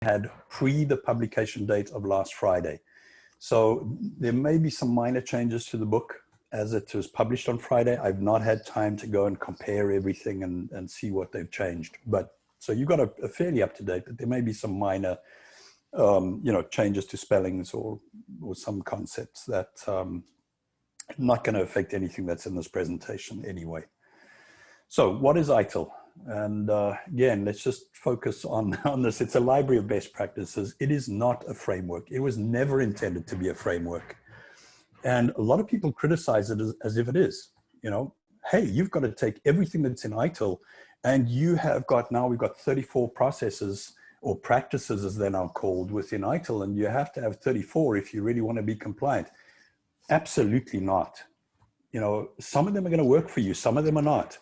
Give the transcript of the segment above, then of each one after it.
had pre the publication date of last Friday. So there may be some minor changes to the book as it was published on Friday. I've not had time to go and compare everything and see what they've changed. But so you've got a fairly up to date, but there may be some minor, changes to spellings or some concepts that not going to affect anything that's in this presentation anyway. So what is ITIL? And again, let's just focus on this. It's a library of best practices. It is not a framework. It was never intended to be a framework. And a lot of people criticize it as if it is. Hey, you've got to take everything that's in ITIL and you have got, now we've got 34 processes or practices as they're now called within ITIL, and you have to have 34 if you really want to be compliant. Absolutely not. Some of them are going to work for you. Some of them are not.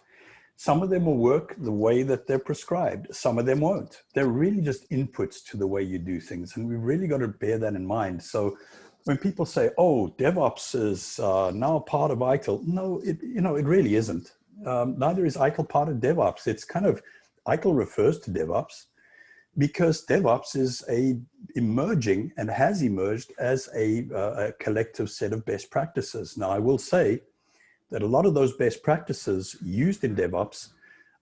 Some of them will work the way that they're prescribed. Some of them won't. They're really just inputs to the way you do things. And we've really got to bear that in mind. So when people say, oh, Devops is now part of ITIL, no, it really isn't. Neither is ITIL part of Devops. It's kind of, ITIL refers to Devops because Devops is emerging and has emerged as a collective set of best practices. Now, I will say that a lot of those best practices used in DevOps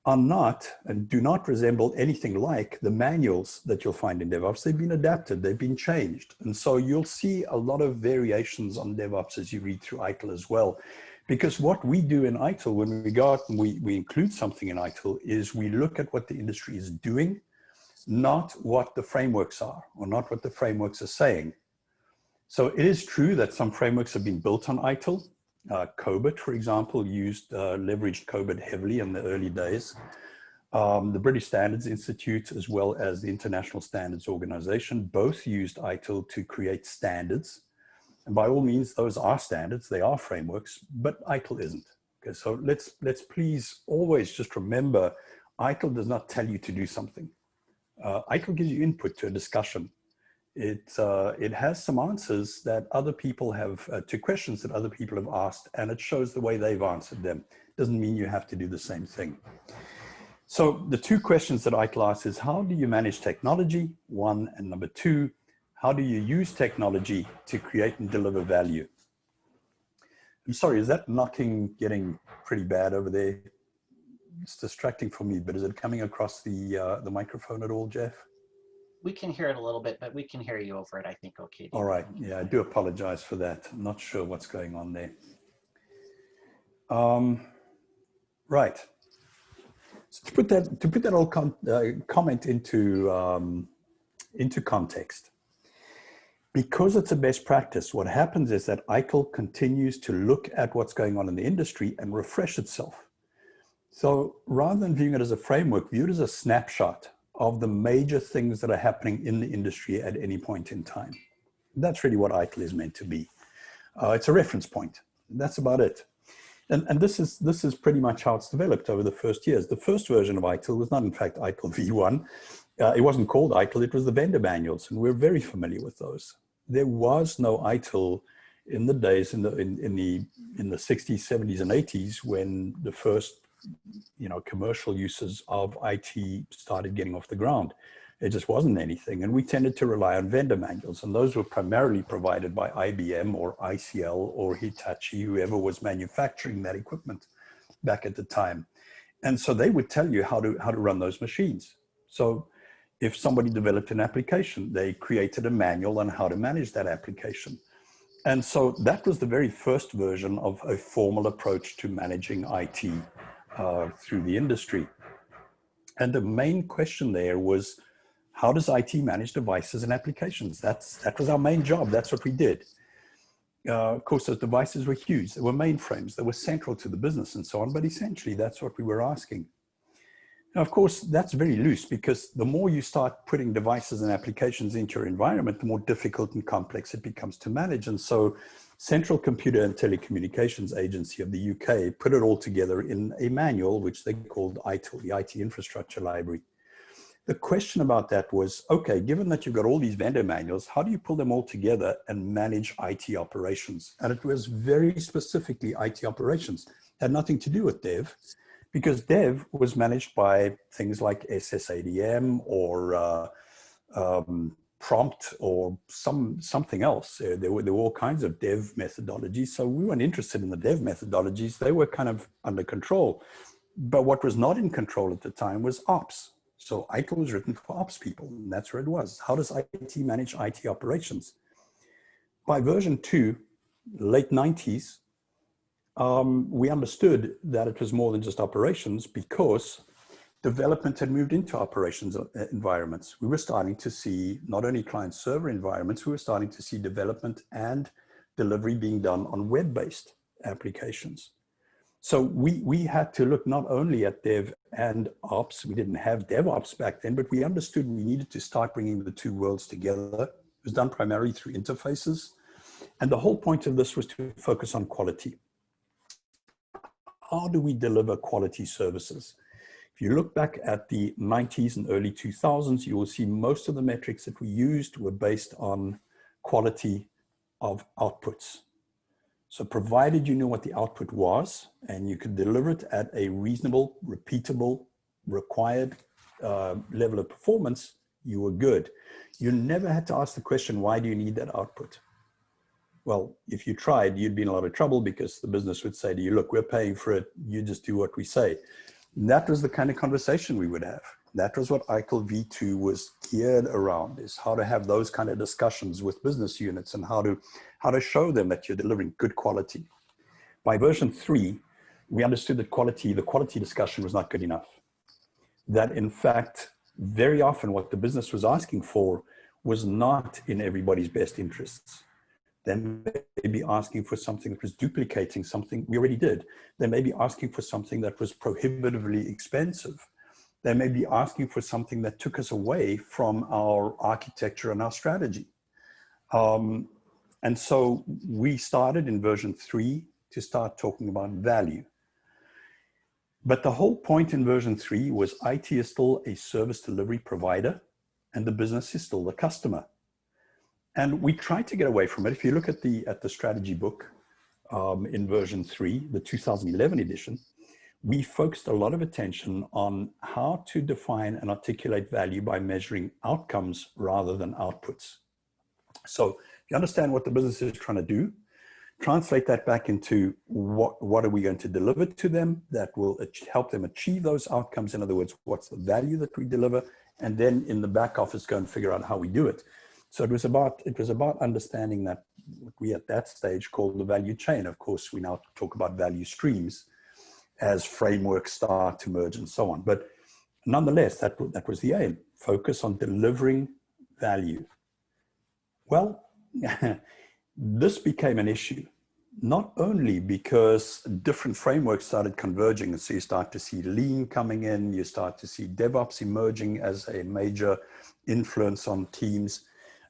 are not and do not resemble anything like the manuals that you'll find in DevOps. They've been adapted, they've been changed. And so you'll see a lot of variations on DevOps as you read through ITIL as well. Because what we do in ITIL, when we go out and we include something in ITIL, is we look at what the industry is doing, not what the frameworks are, or not what the frameworks are saying. So it is true that some frameworks have been built on ITIL. COBIT, for example, leveraged COBIT heavily in the early days. The British Standards Institute, as well as the International Standards Organization, both used ITIL to create standards. And by all means, those are standards, they are frameworks, but ITIL isn't. Okay, so let's please always just remember, ITIL does not tell you to do something. ITIL gives you input to a discussion. It has some answers that other people have, to questions that other people have asked, and it shows the way they've answered them. Doesn't mean you have to do the same thing. So the two questions that ITIL asks is, how do you manage technology? One, and number two, how do you use technology to create and deliver value? I'm sorry, is that knocking getting pretty bad over there? It's distracting for me, but is it coming across the microphone at all, Jeff? We can hear it a little bit, but we can hear you over it, I think, okay. All right. Yeah, I do apologize for that. I'm not sure what's going on there. Right. So to put that whole comment into context, because it's a best practice, what happens is that ITIL continues to look at what's going on in the industry and refresh itself. So rather than viewing it as a framework, view it as a snapshot of the major things that are happening in the industry at any point in time. That's really what ITIL is meant to be. It's a reference point. That's about it. And this is pretty much how it's developed over the first years. The first version of ITIL was not, in fact, ITIL V1. It wasn't called ITIL, it was the vendor manuals, and we're very familiar with those. There was no ITIL in the days, in the 60s, 70s, and 80s when the first commercial uses of IT started getting off the ground. It just wasn't anything. And we tended to rely on vendor manuals. And those were primarily provided by IBM or ICL or Hitachi, whoever was manufacturing that equipment back at the time. And so they would tell you how to run those machines. So if somebody developed an application, they created a manual on how to manage that application. And so that was the very first version of a formal approach to managing IT through the industry. And the main question there was, how does IT manage devices and applications? That was our main job. That's what we did. Of course, those devices were huge. They were mainframes. They were central to the business and so on. But essentially, that's what we were asking. Now, of course, that's very loose because the more you start putting devices and applications into your environment, the more difficult and complex it becomes to manage. And so Central Computer and Telecommunications Agency of the UK put it all together in a manual, which they called ITIL, the IT Infrastructure Library. The question about that was, okay, given that you've got all these vendor manuals, how do you pull them all together and manage IT operations? And it was very specifically IT operations. It had nothing to do with dev, because dev was managed by things like SSADM or prompt or something else. There were all kinds of dev methodologies. So we weren't interested in the dev methodologies. They were kind of under control. But what was not in control at the time was ops. So ITIL was written for ops people, and that's where it was. How does IT manage IT operations? By version 2, late 90s, we understood that it was more than just operations, because development had moved into operations environments. We were starting to see not only client server environments, we were starting to see development and delivery being done on web-based applications. So we had to look not only at dev and ops. We didn't have DevOps back then, but we understood we needed to start bringing the two worlds together. It was done primarily through interfaces. And the whole point of this was to focus on quality. How do we deliver quality services? If you look back at the 90s and early 2000s, you will see most of the metrics that we used were based on quality of outputs. So provided you knew what the output was and you could deliver it at a reasonable, repeatable, required level of performance, you were good. You never had to ask the question, why do you need that output? Well, if you tried, you'd be in a lot of trouble, because the business would say to you, look, we're paying for it, you just do what we say. And that was the kind of conversation we would have. That was what ITIL V2 was geared around, is how to have those kind of discussions with business units and how to show them that you're delivering good quality. By version 3, we understood that the quality discussion was not good enough. That in fact, very often what the business was asking for was not in everybody's best interests. They may be asking for something that was duplicating something we already did. They may be asking for something that was prohibitively expensive. They may be asking for something that took us away from our architecture and our strategy. And so we started in version 3 to start talking about value. But the whole point in version 3 was IT is still a service delivery provider and the business is still the customer. And we tried to get away from it. If you look at the strategy book in version 3, the 2011 edition, we focused a lot of attention on how to define and articulate value by measuring outcomes rather than outputs. So if you understand what the business is trying to do, translate that back into what are we going to deliver to them that will help them achieve those outcomes. In other words, what's the value that we deliver? And then in the back office, go and figure out how we do it. So it was about understanding that what we at that stage called the value chain. Of course, we now talk about value streams as frameworks start to merge and so on. But nonetheless, that was the aim, focus on delivering value. Well, this became an issue, not only because different frameworks started converging, and so you start to see Lean coming in, you start to see DevOps emerging as a major influence on teams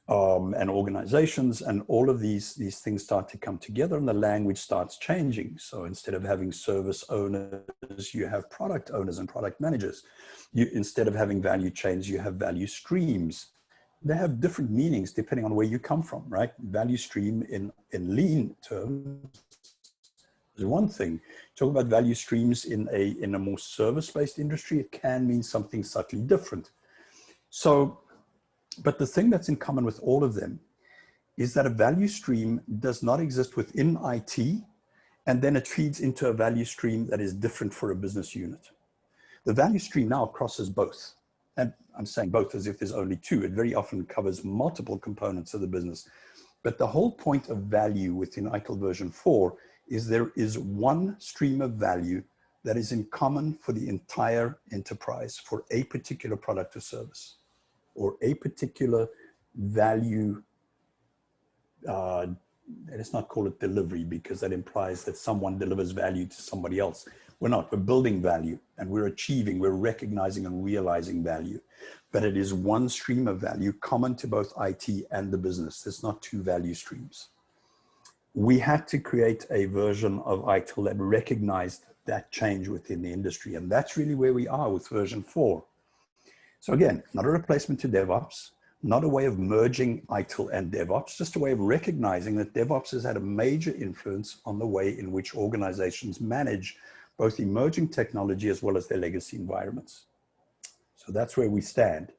and organizations, and all of these things start to come together and the language starts changing. So instead of having service owners, you have product owners and product managers. Instead of having value chains, you have value streams. They have different meanings depending on where you come from, right? Value stream in Lean terms is one thing. Talk about value streams in a more service-based industry, it can mean something subtly different. So, but the thing that's in common with all of them is that a value stream does not exist within IT, and then it feeds into a value stream that is different for a business unit. The value stream now crosses both. And I'm saying both as if there's only two. It very often covers multiple components of the business. But the whole point of value within ITIL version 4 is there is one stream of value that is in common for the entire enterprise for a particular product or service, or a particular value. Let's not call it delivery, because that implies that someone delivers value to somebody else. We're not, we're building value and we're recognizing and realizing value. But it is one stream of value common to both IT and the business. There's not two value streams. We had to create a version of ITIL that recognized that change within the industry. And that's really where we are with version 4. So again, not a replacement to DevOps, not a way of merging ITIL and DevOps, just a way of recognizing that DevOps has had a major influence on the way in which organizations manage both emerging technology as well as their legacy environments. So that's where we stand.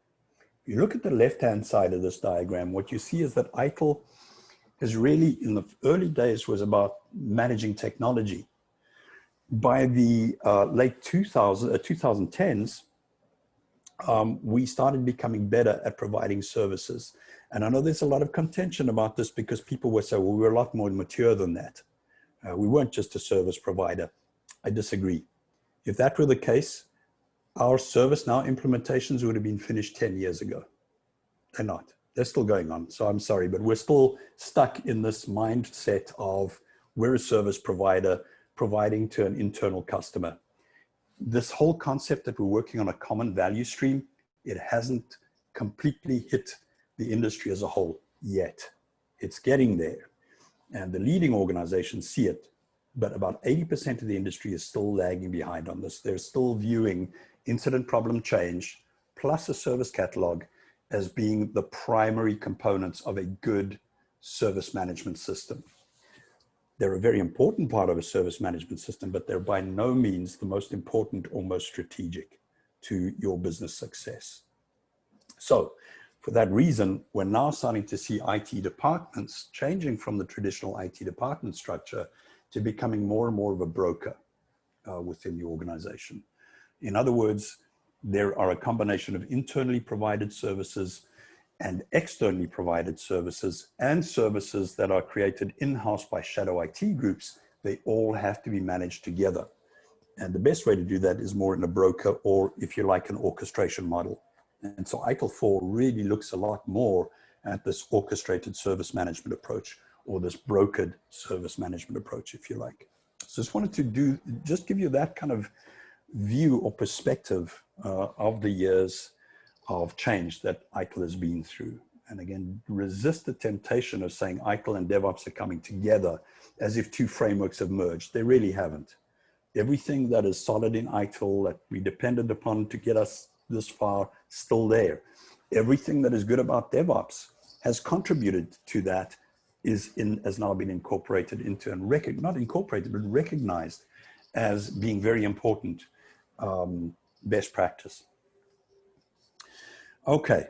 You look at the left-hand side of this diagram, what you see is that ITIL has really, in the early days, was about managing technology. By the late 2010s, we started becoming better at providing services. And I know there's a lot of contention about this because people will say, well, we're a lot more mature than that. We weren't just a service provider. I disagree. If that were the case, our ServiceNow implementations would have been finished 10 years ago. They're not. They're still going on. So I'm sorry, but we're still stuck in this mindset of we're a service provider providing to an internal customer. This whole concept that we're working on a common value stream, it hasn't completely hit the industry as a whole yet. It's getting there. And the leading organizations see it, but about 80% of the industry is still lagging behind on this. They're still viewing incident problem change plus a service catalog as being the primary components of a good service management system. They're a very important part of a service management system, but they're by no means the most important or most strategic to your business success. So for that reason, we're now starting to see IT departments changing from the traditional IT department structure to becoming more and more of a broker within the organization. In other words, there are a combination of internally provided services and externally provided services and services that are created in-house by shadow IT groups. They all have to be managed together. And the best way to do that is more in a broker or, if you like, an orchestration model. And so ITIL 4 really looks a lot more at this orchestrated service management approach, or this brokered service management approach, if you like. So just wanted to just give you that kind of view or perspective of the years of change that ITIL has been through. And again, resist the temptation of saying ITIL and Devops are coming together as if two frameworks have merged. They really haven't. Everything that is solid in ITIL that we depended upon to get us this far, still there. Everything that is good about Devops has contributed to that, has now been incorporated into and not incorporated, but recognized as being very important best practice. Okay,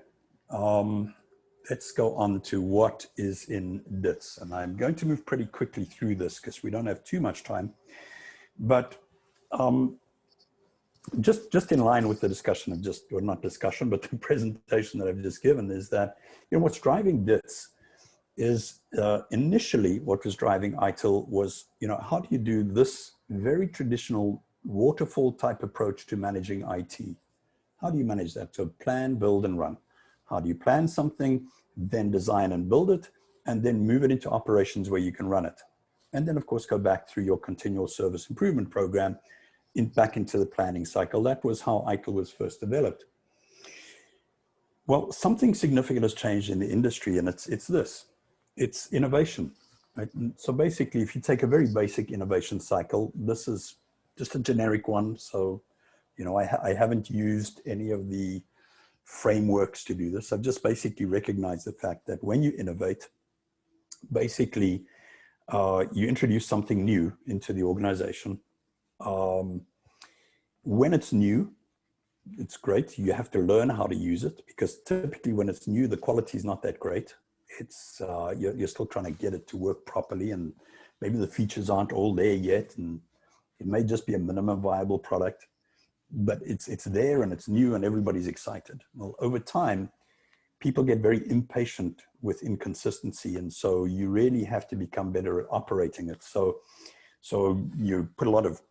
let's go on to what is in DITS. And I'm going to move pretty quickly through this because we don't have too much time. But just in line with the discussion of or not discussion, but the presentation that I've just given is that, what's driving DITS is initially what was driving ITIL was, how do you do this very traditional waterfall type approach to managing IT? How do you manage that? So plan, build, and run. How do you plan something, then design and build it, and then move it into operations where you can run it? And then, of course, go back through your continual service improvement program back into the planning cycle. That was how ITIL was first developed. Well, something significant has changed in the industry, and it's this. It's innovation. Right? So basically, if you take a very basic innovation cycle, this is just a generic one. So, I haven't used any of the frameworks to do this. I've just basically recognized the fact that when you innovate, basically, you introduce something new into the organization. When it's new, it's great. You have to learn how to use it, because typically when it's new, the quality is not that great. It's you're still trying to get it to work properly, and maybe the features aren't all there yet, and it may just be a minimum viable product, but it's there and it's new and everybody's excited. Well, over time, people get very impatient with inconsistency, and so you really have to become better at operating it. So you put a lot of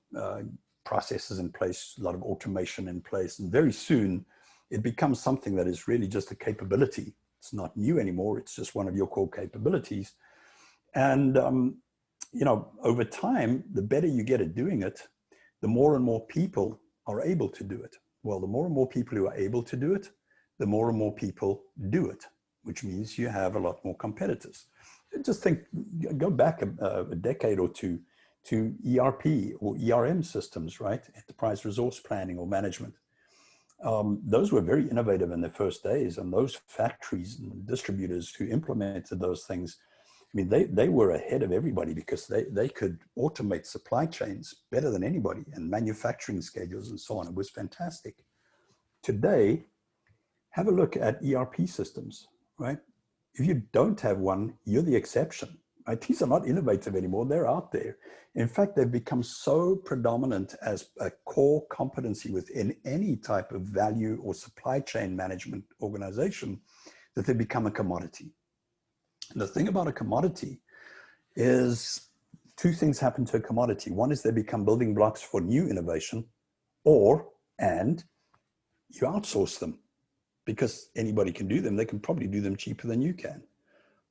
processes in place, a lot of automation in place, and very soon it becomes something that is really just a capability. It's not new anymore. It's just one of your core capabilities. And, over time, the better you get at doing it, the more and more people are able to do it. Well, the more and more people who are able to do it, the more and more people do it, which means you have a lot more competitors. Just go back a decade or two to ERP or ERM systems, right? Enterprise resource planning or management. Those were very innovative in their first days, and those factories and distributors who implemented those things, I mean, they were ahead of everybody because they could automate supply chains better than anybody, and manufacturing schedules and so on. It was fantastic. Today, Have a look at ERP systems, right? If you don't have one, you're the exception, right? These are not innovative anymore. They're out there. In fact, they've become so predominant as a core competency within any type of value or supply chain management organization that they become a commodity. And the thing about a commodity is two things happen to a commodity. One is they become building blocks for new innovation, and you outsource them. Because anybody can do them, they can probably do them cheaper than you can.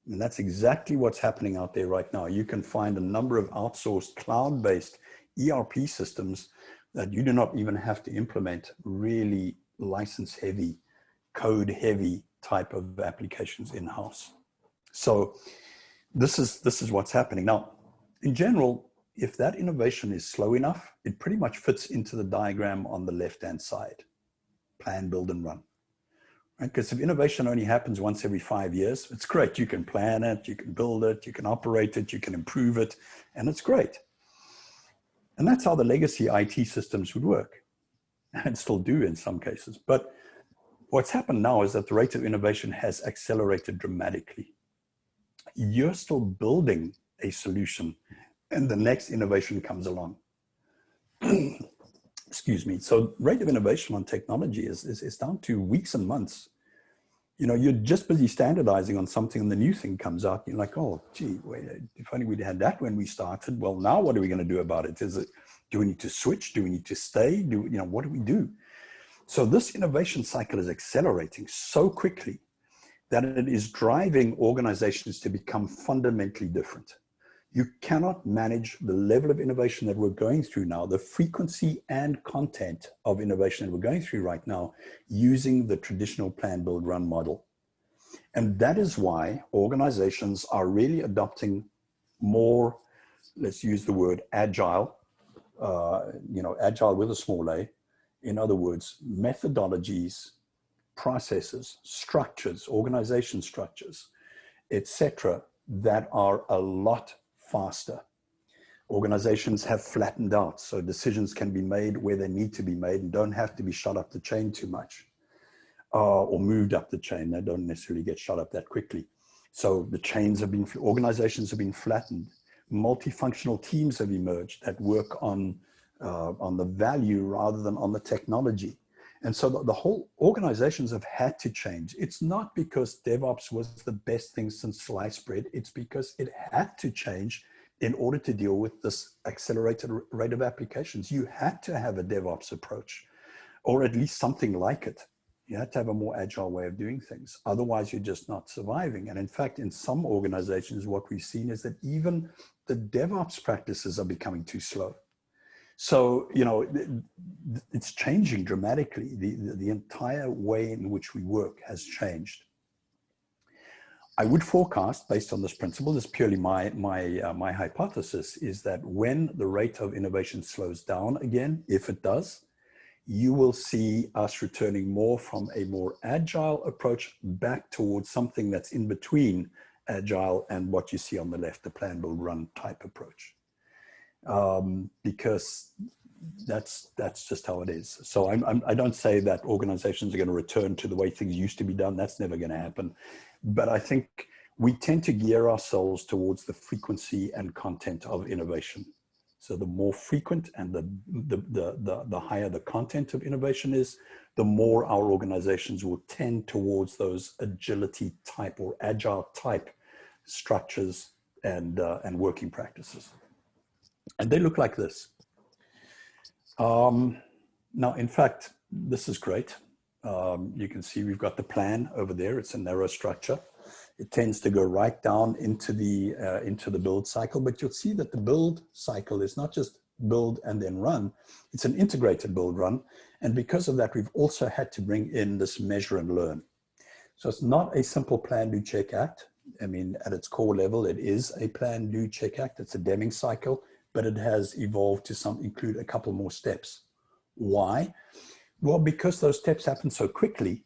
And that's exactly what's happening out there right now. You can find a number of outsourced cloud-based ERP systems that you do not even have to implement really license-heavy, code-heavy type of applications in-house. So this is what's happening. Now, in general, if that innovation is slow enough, it pretty much fits into the diagram on the left-hand side. Plan, build, and run. Because if innovation only happens once every 5 years, it's great. You can plan it, you can build it, you can operate it, you can improve it, and it's great. And that's how the legacy IT systems would work, and still do in some cases. But what's happened now is that the rate of innovation has accelerated dramatically. You're still building a solution, and the next innovation comes along. Excuse me. So rate of innovation on technology is down to weeks and months. You know, you're just busy standardizing on something and the new thing comes out. You're like, oh, gee, wait, if only we'd had that when we started. Well, now what are we going to do about it? Do we need to switch? Do we need to stay? What do we do? So this innovation cycle is accelerating so quickly that it is driving organizations to become fundamentally different. You cannot manage the level of innovation that we're going through now, the frequency and content of innovation that we're going through right now, using the traditional plan, build, run model. And that is why organizations are really adopting more, let's use the word agile, agile with a small a. In other words, methodologies, processes, structures, organization structures, etc., that are a lot faster. Organizations have flattened out, so decisions can be made where they need to be made and don't have to be shot up the chain too much, or moved up the chain. They don't necessarily get shot up that quickly. So the chains have been, organizations have been flattened. Multifunctional teams have emerged that work on the value rather than on the technology. And so the whole organizations have had to change. It's not because DevOps was the best thing since sliced bread. It's because it had to change in order to deal with this accelerated rate of applications. You had to have a DevOps approach, or at least something like it. You had to have a more agile way of doing things. Otherwise, you're just not surviving. And in fact, in some organizations, what we've seen is that even the DevOps practices are becoming too slow. So, it's changing dramatically. The entire way in which we work has changed. I would forecast, based on this principle, this is purely my hypothesis, is that when the rate of innovation slows down again, if it does, you will see us returning more from a more agile approach back towards something that's in between agile and what you see on the left, the plan, build, run type approach. Because that's just how it is. So I don't say that organizations are going to return to the way things used to be done. That's never going to happen. But I think we tend to gear ourselves towards the frequency and content of innovation. So the more frequent and the higher the content of innovation is, the more our organizations will tend towards those agility type or agile type structures and working practices. And they look like this. Now, in fact, this is great. You can see we've got the plan over there. It's a narrow structure. It tends to go right down into the build cycle, but you'll see that the build cycle is not just build and then run. It's an integrated build run. And because of that, we've also had to bring in this measure and learn. So it's not a simple plan, do, check, act. I mean, at its core level, it is a plan, do, check, act. It's a Deming cycle, but it has evolved to include a couple more steps. Why? Well, because those steps happen so quickly,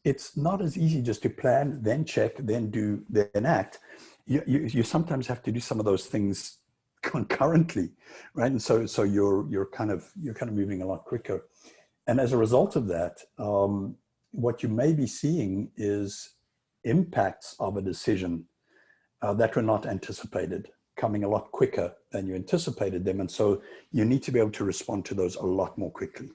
it's not as easy just to plan, then check, then do, then act. You sometimes have to do some of those things concurrently, right? And so you're kind of moving a lot quicker. And as a result of that, what you may be seeing is impacts of a decision that were not anticipated, coming a lot quicker than you anticipated them. And so you need to be able to respond to those a lot more quickly.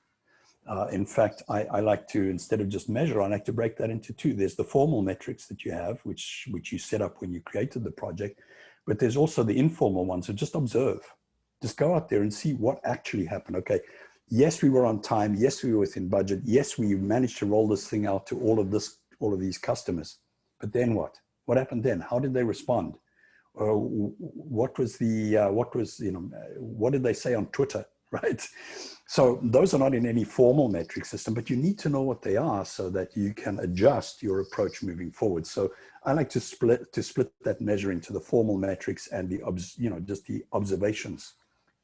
In fact, I like to, instead of just measure, I like to break that into two. There's the formal metrics that you have, which you set up when you created the project, but there's also the informal ones. So just observe, just go out there and see what actually happened. Okay, yes, we were on time. Yes, we were within budget. Yes, we managed to roll this thing out to all of these customers. But then what? What happened then? How did they respond? What did they say on Twitter, right? So those are not in any formal metric system, but you need to know what they are so that you can adjust your approach moving forward. So I like to split that measure into the formal metrics and just the observations,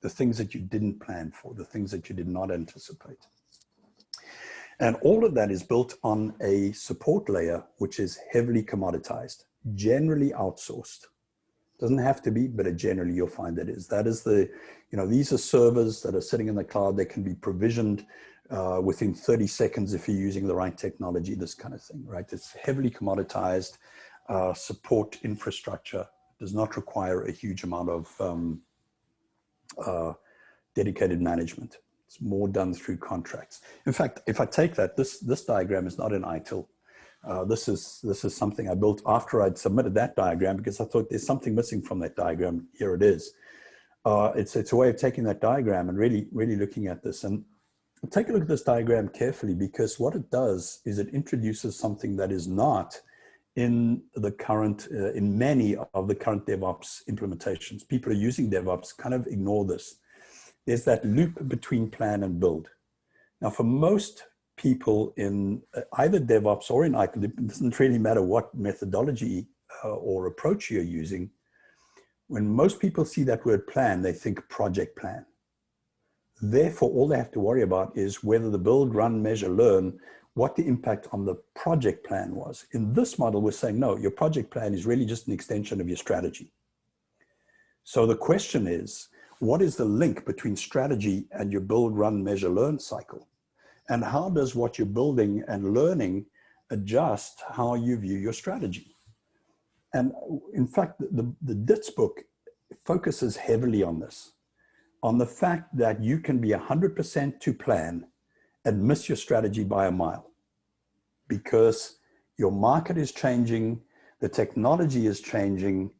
the things that you didn't plan for, the things that you did not anticipate. And all of that is built on a support layer, which is heavily commoditized, generally outsourced. Doesn't have to be, but generally you'll find it is. That is these are servers that are sitting in the cloud. They can be provisioned within 30 seconds if you're using the right technology, this kind of thing, right? It's heavily commoditized. Support infrastructure does not require a huge amount of dedicated management. It's more done through contracts. In fact, if I take that, this diagram is not an ITIL. This is something I built after I'd submitted that diagram because I thought there's something missing from that diagram. Here it is. It's a way of taking that diagram and really looking at this. And take a look at this diagram carefully, because what it does is it introduces something that is not in the current, in many of the current DevOps implementations. People are using DevOps kind of ignore this. There's that loop between plan and build. Now, for most people in either DevOps or in ITIL, it doesn't really matter what methodology or approach you're using. When most people see that word plan, they think project plan. Therefore, all they have to worry about is whether the build, run, measure, learn, what the impact on the project plan was. In this model, we're saying, no, your project plan is really just an extension of your strategy. So the question is, what is the link between strategy and your build, run, measure, learn cycle? And how does what you're building and learning adjust how you view your strategy? And in fact, the DITS book focuses heavily on this, on the fact that you can be 100% to plan and miss your strategy by a mile, because your market is changing, the technology is changing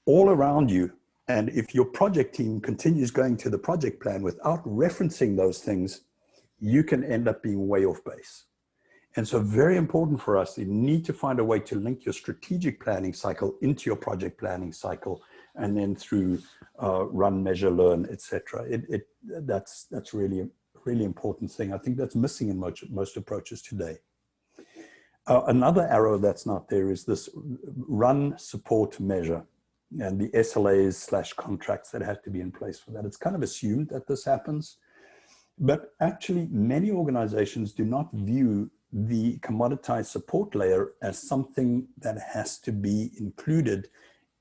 all around you. And if your project team continues going to the project plan without referencing those things, you can end up being way off base. And so very important for us, you need to find a way to link your strategic planning cycle into your project planning cycle, and then through run, measure, learn, etc. That's really a really important thing. I think that's missing in most approaches today. Another arrow that's not there is this run, support, measure, and the SLAs/contracts that have to be in place for that. It's kind of assumed that this happens, but actually many organizations do not view the commoditized support layer as something that has to be included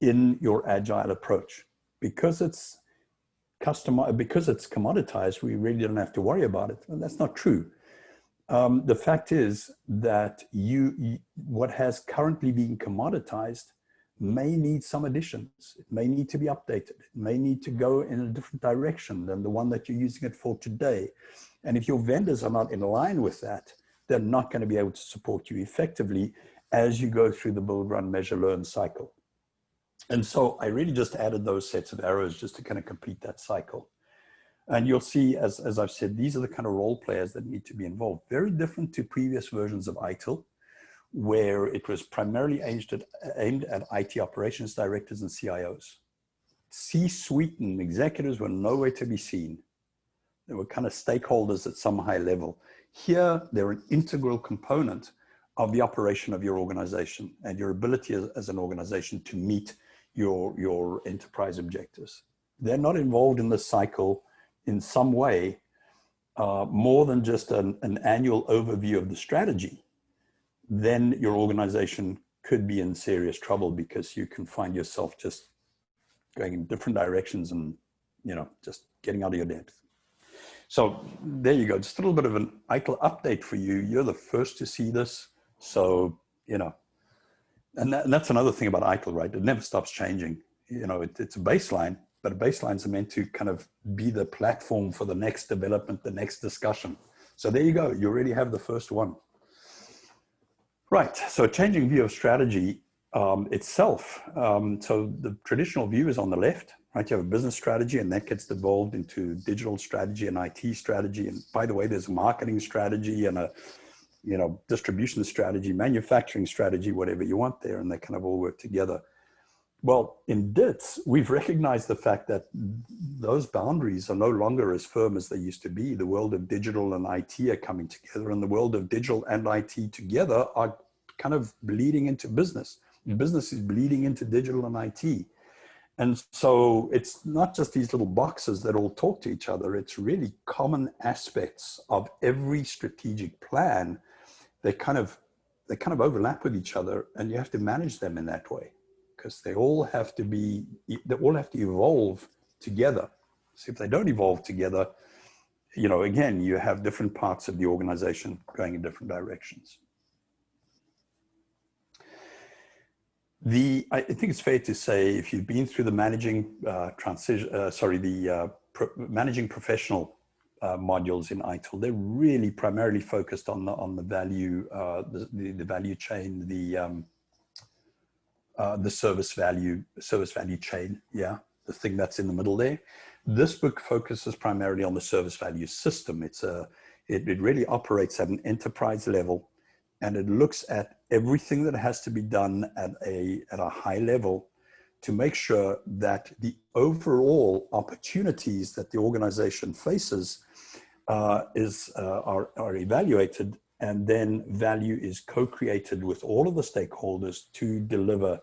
in your agile approach. Because it's commoditized, we really don't have to worry about it. And that's not true. The fact is that what has currently been commoditized may need some additions. It may need to be updated. It may need to go in a different direction than the one that you're using it for today. And if your vendors are not in line with that, they're not going to be able to support you effectively as you go through the build, run, measure, learn cycle. And so I really just added those sets of arrows just to kind of complete that cycle. And you'll see, as I've said, these are the kind of role players that need to be involved. Very different to previous versions of ITIL, where it was primarily aimed at IT operations directors and CIOs. C-suite and executives were nowhere to be seen. They were kind of stakeholders at some high level. Here, they're an integral component of the operation of your organization and your ability as an organization to meet your enterprise objectives. They're not involved in the cycle in some way, more than just an annual overview of the strategy. Then your organization could be in serious trouble, because you can find yourself just going in different directions and, just getting out of your depth. So there you go. Just a little bit of an ITIL update for you. You're the first to see this. So, you know, and that's another thing about ITIL, right? It never stops changing. You know, it's a baseline, but baselines are meant to kind of be the platform for the next development, the next discussion. So there you go. You already have the first one. Right. So changing view of strategy itself. So the traditional view is on the left, right? You have a business strategy, and that gets devolved into digital strategy and IT strategy. And by the way, there's a marketing strategy and a, you know, distribution strategy, manufacturing strategy, whatever you want there, and they kind of all work together. Well, in DITS, we've recognized the fact that those boundaries are no longer as firm as they used to be. The world of digital and IT are coming together, and the world of digital and IT together are kind of bleeding into business. Business is bleeding into digital and IT. And so it's not just these little boxes that all talk to each other. It's really common aspects of every strategic plan. They kind of overlap with each other, and you have to manage them in that way, because they all have to evolve together. So if they don't evolve together, you know, again, you have different parts of the organization going in different directions. I think it's fair to say, if you've been through the managing managing professional modules in ITIL, they're really primarily focused on the value, the value chain, the service value chain. Yeah, the thing that's in the middle there. This book focuses primarily on the service value system. It really operates at an enterprise level, and it looks at everything that has to be done at a high level to make sure that the overall opportunities that the organization faces are evaluated, and then value is co-created with all of the stakeholders to deliver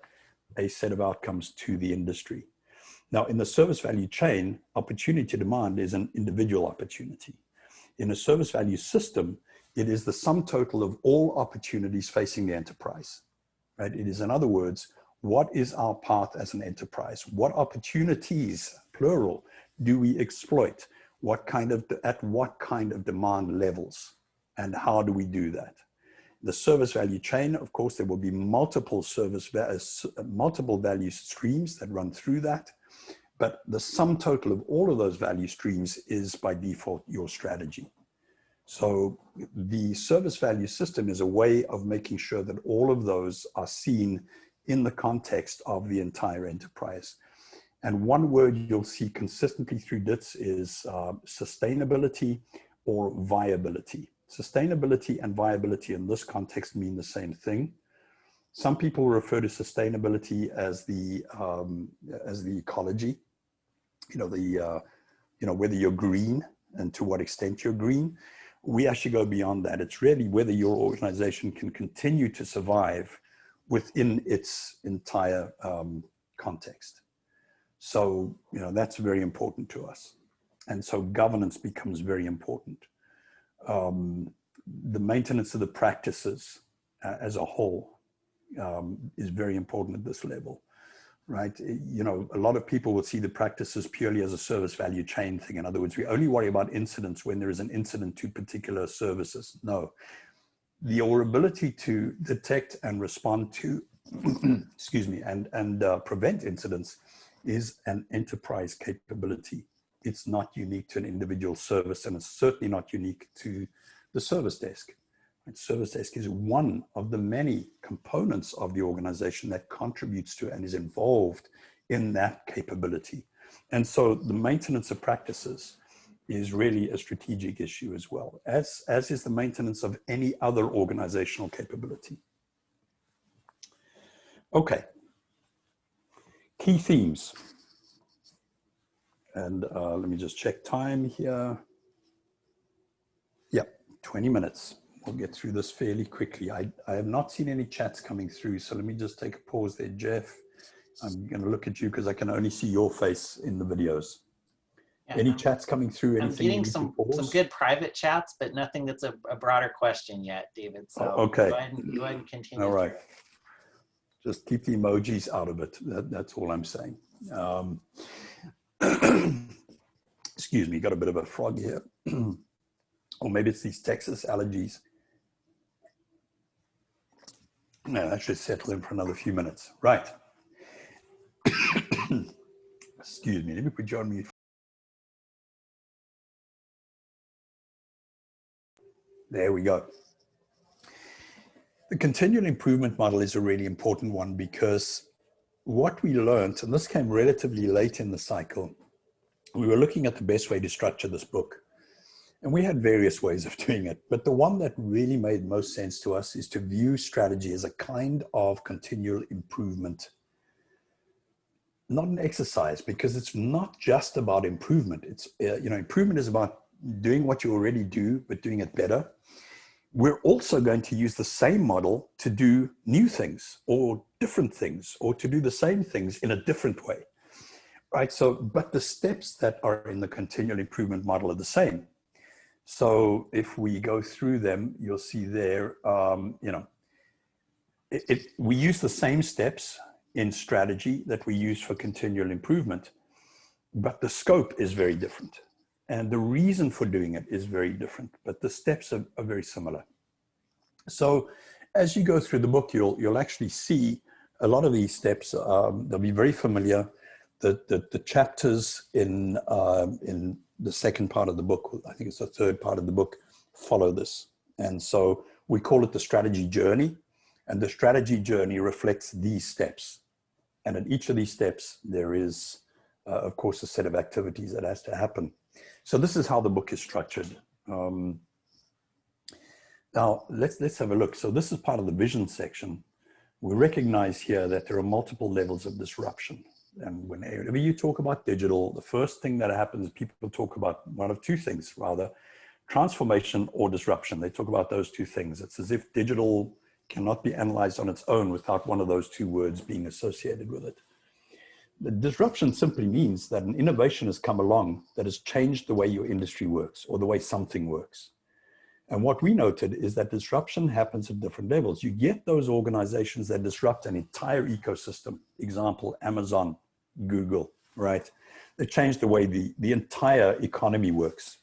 a set of outcomes to the industry. Now, in the service value chain, opportunity demand is an individual opportunity. In a service value system, it is the sum total of all opportunities facing the enterprise, right? It is, in other words, what is our path as an enterprise? What opportunities, plural, do we exploit? At what kind of demand levels? And how do we do that? The service value chain, of course, there will be multiple value streams that run through that. But the sum total of all of those value streams is by default your strategy. So the service value system is a way of making sure that all of those are seen in the context of the entire enterprise. And one word you'll see consistently through DITS is sustainability or viability. Sustainability and viability in this context mean the same thing. Some people refer to sustainability as the ecology, whether you're green and to what extent you're green. We actually go beyond that. It's really whether your organization can continue to survive within its entire context. So, that's very important to us. And so governance becomes very important. The maintenance of the practices as a whole is very important at this level, right? A lot of people will see the practices purely as a service value chain thing. In other words, we only worry about incidents when there is an incident to particular services. No, your ability to detect and respond to, excuse me, and prevent incidents is an enterprise capability. It's not unique to an individual service, and it's certainly not unique to the service desk. And service desk is one of the many components of the organization that contributes to and is involved in that capability. And so the maintenance of practices is really a strategic issue as well, as is the maintenance of any other organizational capability. Okay. Key themes. And let me just check time here. Yeah, 20 minutes. We'll get through this fairly quickly. I have not seen any chats coming through, so let me just take a pause there, Jeff. I'm going to look at you because I can only see your face in the videos. Yeah, any chats coming through? I'm getting some good private chats, but nothing that's a broader question yet, David. So okay. Go ahead and continue. All right. Just keep the emojis out of it. That's all I'm saying. Excuse Excuse me, got a bit of a frog here. Or maybe it's these Texas allergies. No, that should settle in for another few minutes. Right. Excuse me, let me put you on mute. There we go. The continual improvement model is a really important one because what we learned, and this came relatively late in the cycle, we were looking at the best way to structure this book. And we had various ways of doing it, but the one that really made most sense to us is to view strategy as a kind of continual improvement, not an exercise, because it's not just about improvement. It's, improvement is about doing what you already do, but doing it better. We're also going to use the same model to do new things or different things, or to do the same things in a different way, right? So, but the steps that are in the continual improvement model are the same. So if we go through them, you'll see there, we use the same steps in strategy that we use for continual improvement, but the scope is very different. And the reason for doing it is very different, but the steps are very similar. So as you go through the book, you'll actually see a lot of these steps. They'll be very familiar. The chapters in the second part of the book, I think it's the third part of the book, follow this. And so we call it the strategy journey. And the strategy journey reflects these steps. And in each of these steps, there is, of course, a set of activities that has to happen. So this is how the book is structured. Now, let's have a look. So this is part of the vision section. We recognize here that there are multiple levels of disruption. And whenever you talk about digital, the first thing that happens, people talk about one of two things, rather, transformation or disruption. They talk about those two things. It's as if digital cannot be analyzed on its own without one of those two words being associated with it. The disruption simply means that an innovation has come along that has changed the way your industry works or the way something works. And what we noted is that disruption happens at different levels. You get those organizations that disrupt an entire ecosystem. Example, Amazon, Google, right? They change the way the entire economy works.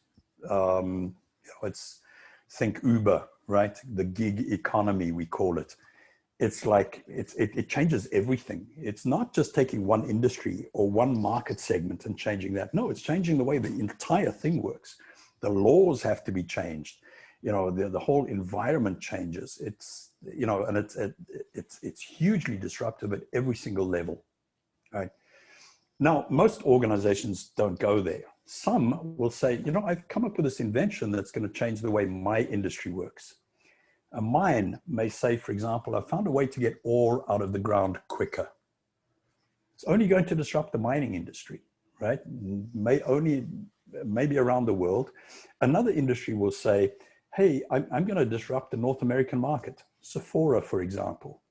Think Uber, right? The gig economy, we call it. It's like, it changes everything. It's not just taking one industry or one market segment and changing that. No, it's changing the way the entire thing works. The laws have to be changed. The whole environment changes. It's, and it's hugely disruptive at every single level, right? Now, most organizations don't go there. Some will say, I've come up with this invention that's going to change the way my industry works. And mine may say, for example, I found a way to get ore out of the ground quicker. It's only going to disrupt the mining industry, right? Maybe around the world. Another industry will say, hey, I'm going to disrupt the North American market. Sephora, for example.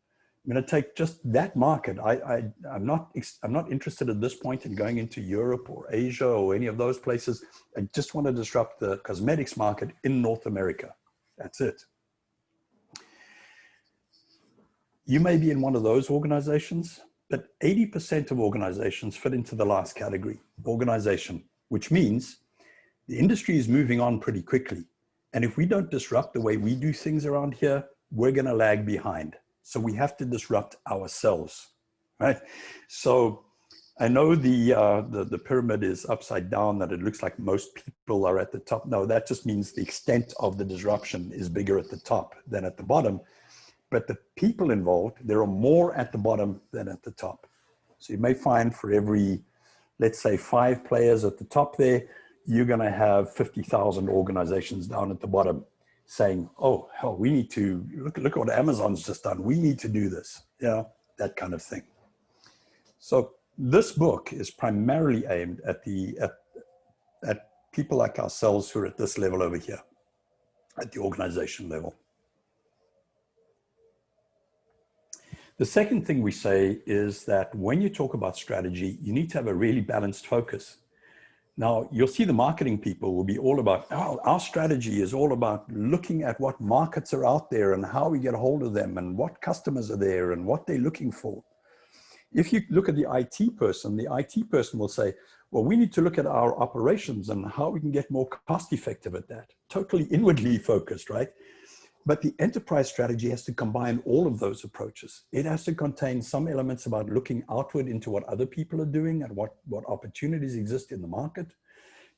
I'm going to take just that market. I'm not interested at this point in going into Europe or Asia or any of those places. I just want to disrupt the cosmetics market in North America. That's it. You may be in one of those organizations, but 80% of organizations fit into the last category, organization, which means the industry is moving on pretty quickly. And if we don't disrupt the way we do things around here, we're going to lag behind. So we have to disrupt ourselves, right? So I know the pyramid is upside down, that it looks like most people are at the top. No, that just means the extent of the disruption is bigger at the top than at the bottom. But the people involved, there are more at the bottom than at the top. So you may find for every, let's say, 5 players at the top there, you're going to have 50,000 organizations down at the bottom saying, oh, hell, we need to, look at what Amazon's just done. We need to do this. Yeah, that kind of thing. So this book is primarily aimed at people like ourselves who are at this level over here, at the organization level. The second thing we say is that when you talk about strategy, you need to have a really balanced focus. Now, you'll see the marketing people will be all about, oh, our strategy is all about looking at what markets are out there and how we get a hold of them and what customers are there and what they're looking for. If you look at the IT person will say, well, we need to look at our operations and how we can get more cost effective at that. Totally inwardly focused, right? But the enterprise strategy has to combine all of those approaches. It has to contain some elements about looking outward into what other people are doing and what opportunities exist in the market.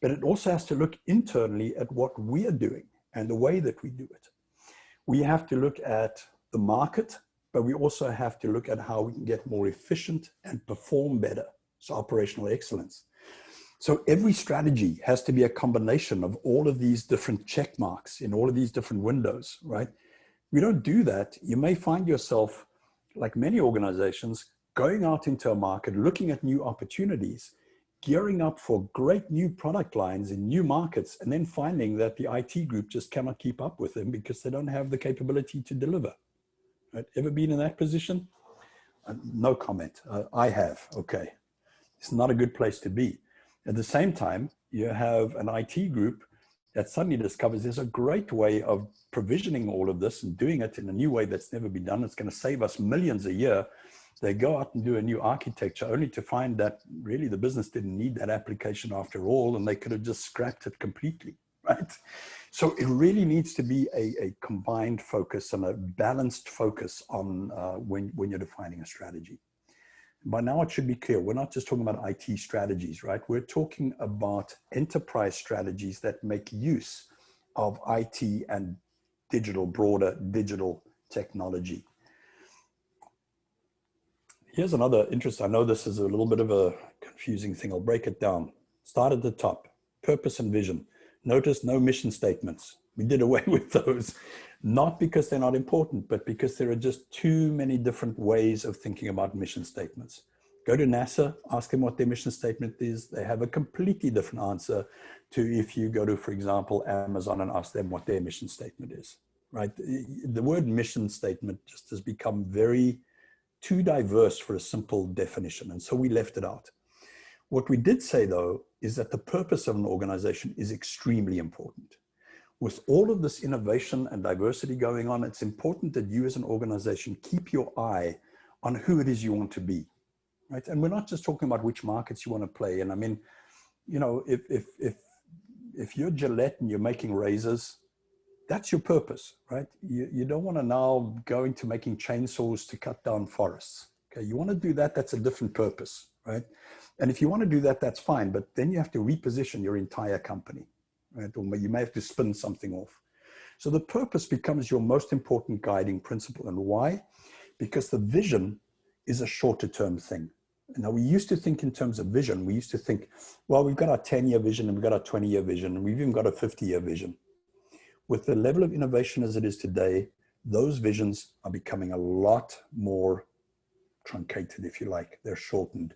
But it also has to look internally at what we are doing and the way that we do it. We have to look at the market, but we also have to look at how we can get more efficient and perform better. So operational excellence. So every strategy has to be a combination of all of these different check marks in all of these different windows, right? We don't do that. You may find yourself, like many organizations, going out into a market, looking at new opportunities, gearing up for great new product lines in new markets, and then finding that the IT group just cannot keep up with them because they don't have the capability to deliver. Right? Ever been in that position? No comment. I have. Okay. It's not a good place to be. At the same time, you have an IT group that suddenly discovers there's a great way of provisioning all of this and doing it in a new way that's never been done. It's going to save us millions a year. They go out and do a new architecture only to find that really the business didn't need that application after all, and they could have just scrapped it completely, right? So it really needs to be a combined focus and a balanced focus on when you're defining a strategy. By now it should be clear, we're not just talking about IT strategies, right? We're talking about enterprise strategies that make use of IT and broader digital technology. Here's another interest. I know this is a little bit of a confusing thing. I'll break it down. Start at the top, purpose and vision. Notice no mission statements. We did away with those, not because they're not important, but because there are just too many different ways of thinking about mission statements. Go to NASA, ask them what their mission statement is. They have a completely different answer to if you go to, for example, Amazon and ask them what their mission statement is, right? The word mission statement just has become too diverse for a simple definition. And so we left it out. What we did say, though, is that the purpose of an organization is extremely important. With all of this innovation and diversity going on, it's important that you as an organization keep your eye on who it is you want to be, right? And we're not just talking about which markets you want to play in. I mean, you know, if you're Gillette and you're making razors, that's your purpose, right? You don't want to now go into making chainsaws to cut down forests. Okay, you want to do that, that's a different purpose, right? And if you want to do that, that's fine, but then you have to reposition your entire company, right? Or you may have to spin something off. So the purpose becomes your most important guiding principle. And why? Because the vision is a shorter term thing. Now, we used to think in terms of vision. We used to think, well, we've got our 10-year vision and we've got our 20-year vision and we've even got a 50-year vision. With the level of innovation as it is today, those visions are becoming a lot more truncated, if you like. They're shortened.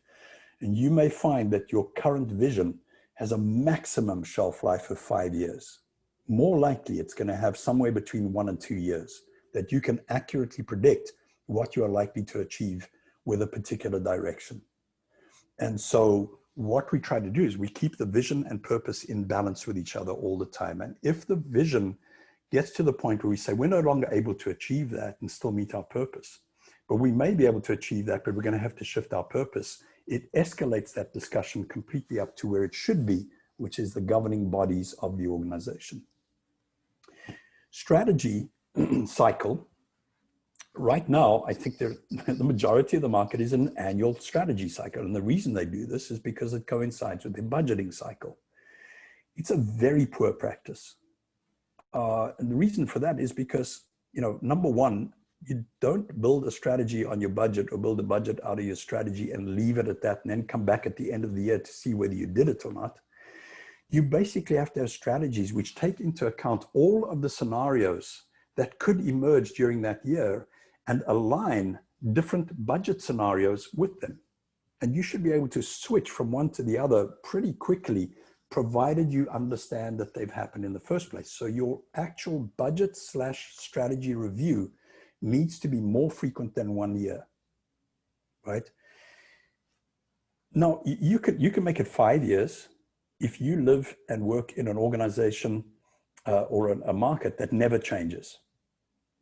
And you may find that your current vision has a maximum shelf life of 5 years. More likely, it's going to have somewhere between 1 and 2 years that you can accurately predict what you are likely to achieve with a particular direction. And so what we try to do is we keep the vision and purpose in balance with each other all the time. And if the vision gets to the point where we say we're no longer able to achieve that and still meet our purpose, but we may be able to achieve that, but we're going to have to shift our purpose, it escalates that discussion completely up to where it should be, which is the governing bodies of the organization. Strategy cycle. Right now, I think the majority of the market is an annual strategy cycle. And the reason they do this is because it coincides with their budgeting cycle. It's a very poor practice. And the reason for that is because, you know, number one, you don't build a strategy on your budget or build a budget out of your strategy and leave it at that and then come back at the end of the year to see whether you did it or not. You basically have to have strategies which take into account all of the scenarios that could emerge during that year and align different budget scenarios with them. And you should be able to switch from one to the other pretty quickly, provided you understand that they've happened in the first place. So your actual budget/strategy review needs to be more frequent than 1 year, right? Now, you can make it 5 years if you live and work in an organization or a market that never changes.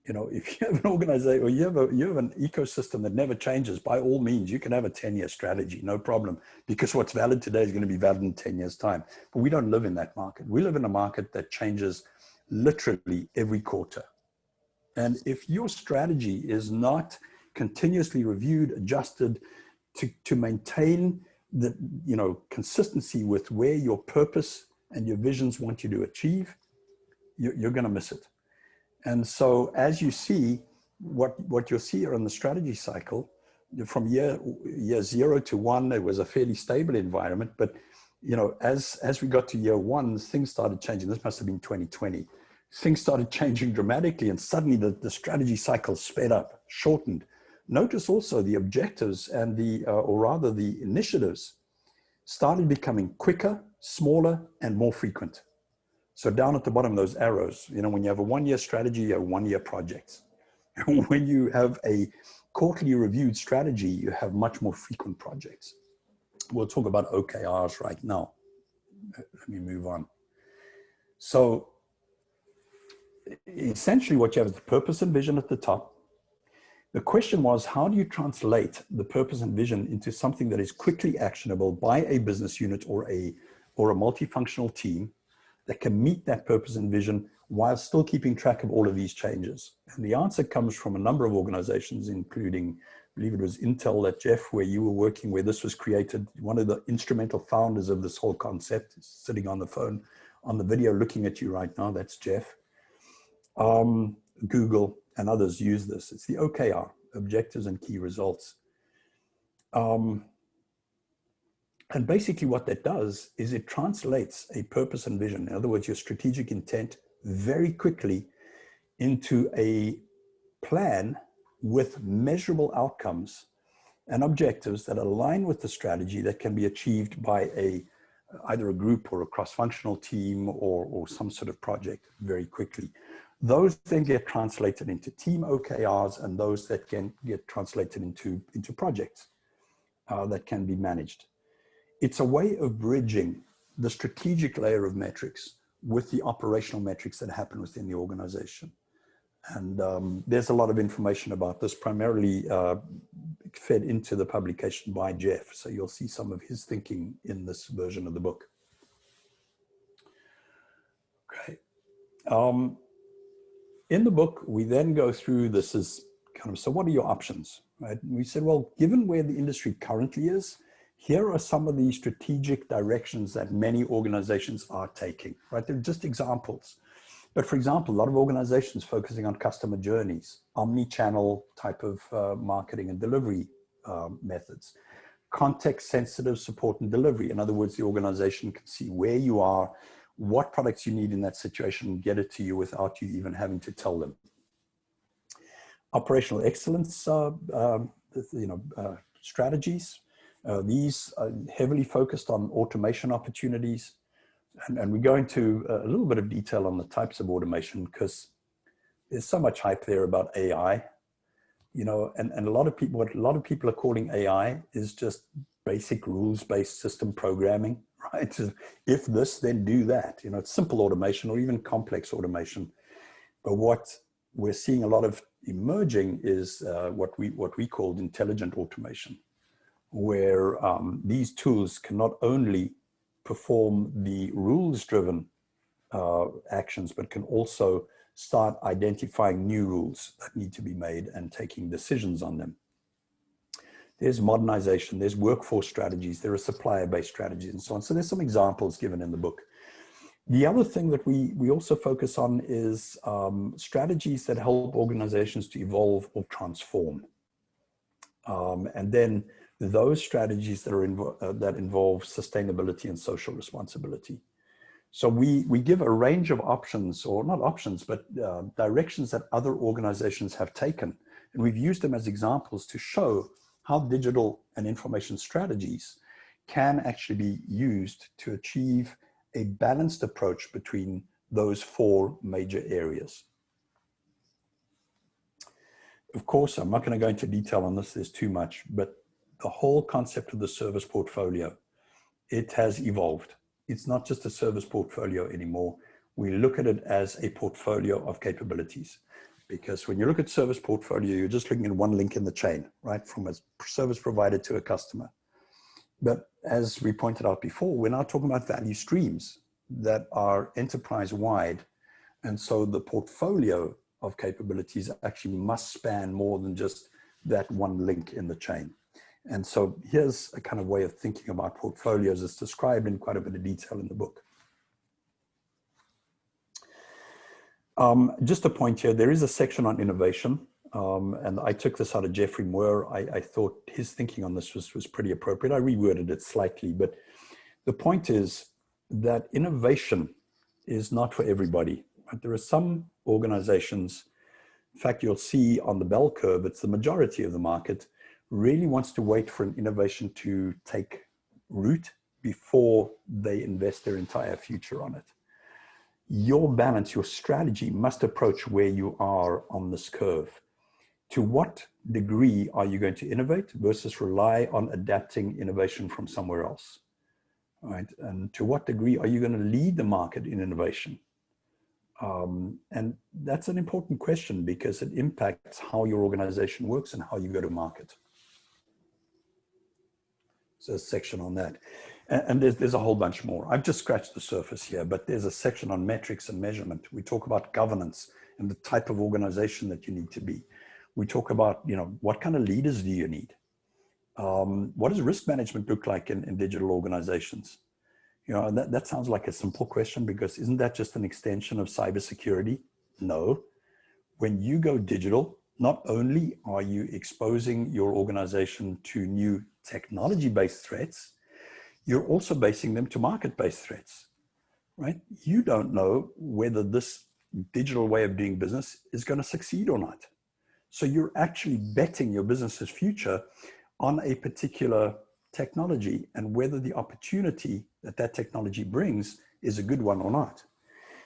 You know, if you have an organization or you have an ecosystem that never changes, by all means, you can have a 10-year strategy, no problem, because what's valid today is going to be valid in 10 years' time. But we don't live in that market. We live in a market that changes literally every quarter. And if your strategy is not continuously reviewed, adjusted to maintain the, you know, consistency with where your purpose and your visions want you to achieve, you're going to miss it. And so as you see, what you'll see on the strategy cycle, from year 0 to 1, it was a fairly stable environment. But, you know, as we got to year 1, things started changing. This must have been 2020. Things started changing dramatically, and suddenly the strategy cycle sped up, shortened. Notice also the objectives and or rather the initiatives started becoming quicker, smaller, and more frequent. So down at the bottom of those arrows, you know, when you have a 1-year strategy, you have 1-year projects. When you have a quarterly reviewed strategy, you have much more frequent projects. We'll talk about OKRs right now. Let me move on. So essentially what you have is the purpose and vision at the top. The question was, how do you translate the purpose and vision into something that is quickly actionable by a business unit or a multifunctional team that can meet that purpose and vision while still keeping track of all of these changes? And the answer comes from a number of organizations, including, I believe it was Intel that Jeff, where you were working, where this was created. One of the instrumental founders of this whole concept is sitting on the phone, on the video, looking at you right now. That's Jeff. Google and others use this. It's the OKR, objectives and key results. And basically what that does is it translates a purpose and vision, in other words, your strategic intent, very quickly into a plan with measurable outcomes and objectives that align with the strategy that can be achieved by either a group or a cross-functional team or some sort of project very quickly. Those then get translated into team OKRs, and those that can get translated into projects that can be managed. It's a way of bridging the strategic layer of metrics with the operational metrics that happen within the organization. And there's a lot of information about this, primarily fed into the publication by Jeff. So you'll see some of his thinking in this version of the book. Okay. In the book, we then go through this as kind of, so what are your options, right? And we said, well, given where the industry currently is, here are some of the strategic directions that many organizations are taking, right? They're just examples. But for example, a lot of organizations focusing on customer journeys, omni-channel type of marketing and delivery methods, context-sensitive support and delivery. In other words, the organization can see where you are, what products you need in that situation, and get it to you without you even having to tell them. Operational excellence, strategies. These are heavily focused on automation opportunities. And we go into a little bit of detail on the types of automation, because there's so much hype there about AI, you know, and a lot of people, what a lot of people are calling AI is just basic rules-based system programming, right? If this, then do that. You know, it's simple automation or even complex automation. But what we're seeing a lot of emerging is what we called intelligent automation, where these tools can not only perform the rules-driven actions, but can also start identifying new rules that need to be made and taking decisions on them. There's modernization, there's workforce strategies, there are supplier-based strategies and so on. So there's some examples given in the book. The other thing that we also focus on is strategies that help organizations to evolve or transform. And then those strategies that are that involve sustainability and social responsibility. So we give a range of options, or not options, but directions that other organizations have taken. And we've used them as examples to show how digital and information strategies can actually be used to achieve a balanced approach between those 4 major areas. Of course, I'm not going to go into detail on this, there's too much, but the whole concept of the service portfolio, it has evolved. It's not just a service portfolio anymore. We look at it as a portfolio of capabilities. because when you look at service portfolio, you're just looking at one link in the chain, right? From a service provider to a customer. But as we pointed out before, we're now talking about value streams that are enterprise-wide. And so the portfolio of capabilities actually must span more than just that one link in the chain. And so here's a kind of way of thinking about portfolios. It's described in quite a bit of detail in the book. Just a point here, there is a section on innovation. And I took this out of Jeffrey Moore. I thought his thinking on this was pretty appropriate. I reworded it slightly, but the point is that innovation is not for everybody. Right? There are some organizations, in fact, you'll see on the bell curve, it's the majority of the market really wants to wait for an innovation to take root before they invest their entire future on it. Your balance, your strategy must approach where you are on this curve. To what degree are you going to innovate versus rely on adapting innovation from somewhere else, right? And to what degree are you going to lead the market in innovation? And that's an important question because it impacts how your organization works and how you go to market. So a section on that. And there's a whole bunch more. I've just scratched the surface here, but there's a section on metrics and measurement. We talk about governance and the type of organization that you need to be. We talk about, what kind of leaders do you need? What does risk management look like in digital organizations? That sounds like a simple question because isn't that just an extension of cybersecurity? No. When you go digital, not only are you exposing your organization to new technology-based threats, you're also basing them to market-based threats, right? You don't know whether this digital way of doing business is going to succeed or not. So you're actually betting your business's future on a particular technology and whether the opportunity that technology brings is a good one or not.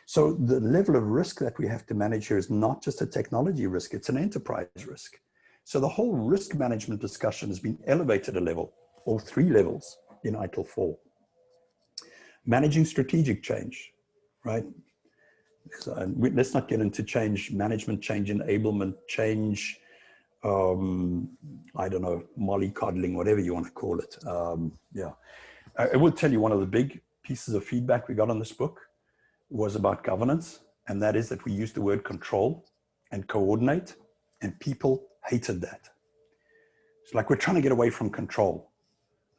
So the level of risk that we have to manage here is not just a technology risk, it's an enterprise risk. So the whole risk management discussion has been elevated a level, or 3 levels in ITIL 4. Managing strategic change, right? So let's not get into change management, change enablement, change, I don't know, mollycoddling, whatever you want to call it. Yeah. I will tell you one of the big pieces of feedback we got on this book was about governance, and that is that we used the word control and coordinate, and people hated that. It's like we're trying to get away from control.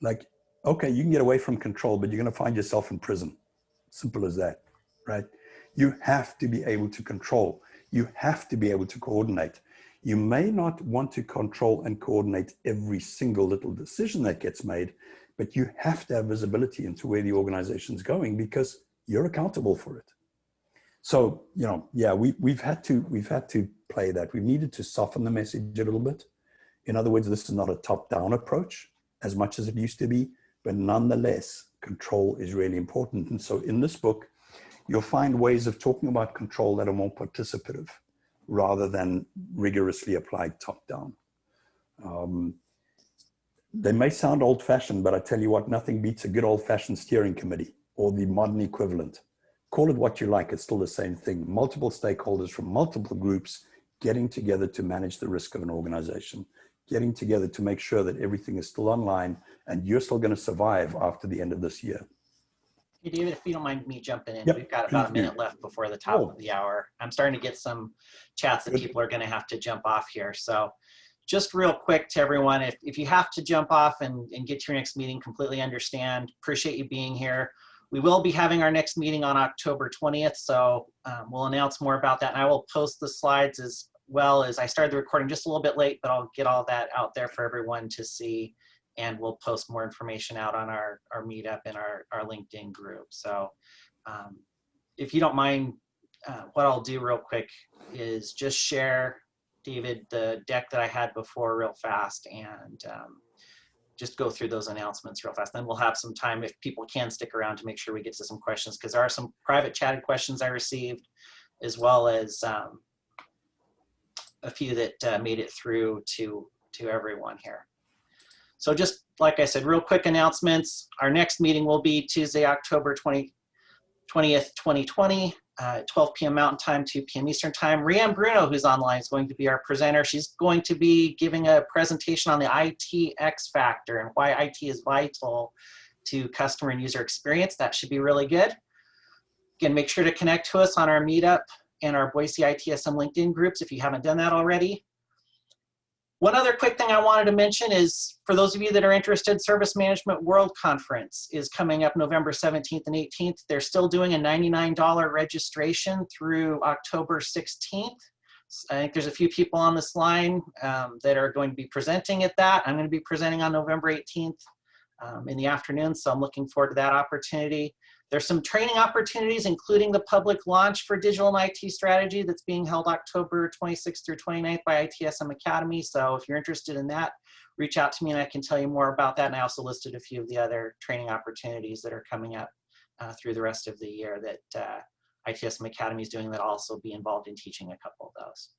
Like, okay, you can get away from control, but you're going to find yourself in prison. Simple as that, right? You have to be able to control. You have to be able to coordinate. You may not want to control and coordinate every single little decision that gets made, but you have to have visibility into where the organization's going because you're accountable for it. So, yeah, we've had to play that. We've needed to soften the message a little bit. In other words, this is not a top-down approach as much as it used to be, but nonetheless, control is really important. And so in this book, you'll find ways of talking about control that are more participative rather than rigorously applied top-down. They may sound old-fashioned, but I tell you what, nothing beats a good old-fashioned steering committee or the modern equivalent. Call it what you like, it's still the same thing. Multiple stakeholders from multiple groups getting together to manage the risk of an organization, getting together to make sure that everything is still online and you're still going to survive after the end of this year. Hey, David, if you don't mind me jumping in, yep, we've got about a minute left before the top of the hour. I'm starting to get some chats that people are going to have to jump off here. So just real quick to everyone, if you have to jump off and get to your next meeting, completely understand. Appreciate you being here. We will be having our next meeting on October 20th, so we'll announce more about that. And I will post the slides as well as I started the recording just a little bit late, but I'll get all that out there for everyone to see. And we'll post more information out on our meetup and our LinkedIn group. So if you don't mind, what I'll do real quick is just share, David, the deck that I had before real fast and just go through those announcements real fast. Then we'll have some time if people can stick around to make sure we get to some questions, because there are some private chatted questions I received, as well as a few that made it through to everyone here. So just like I said, real quick announcements. Our next meeting will be Tuesday, October 20th, 2020. 12 p.m. Mountain Time, 2 p.m. Eastern Time. Rianne Bruno, who's online, is going to be our presenter. She's going to be giving a presentation on the IT X factor and why IT is vital to customer and user experience. That should be really good. Again, make sure to connect to us on our Meetup and our Boise ITSM LinkedIn groups if you haven't done that already. One other quick thing I wanted to mention is, for those of you that are interested, Service Management World Conference is coming up November 17th and 18th. They're still doing a $99 registration through October 16th. I think there's a few people on this line that are going to be presenting at that. I'm going to be presenting on November 18th in the afternoon, so I'm looking forward to that opportunity. There's some training opportunities, including the public launch for Digital and IT Strategy that's being held October 26th through 29th by ITSM Academy. So if you're interested in that, reach out to me and I can tell you more about that. And I also listed a few of the other training opportunities that are coming up through the rest of the year that ITSM Academy is doing, that I'll also be involved in teaching a couple of those.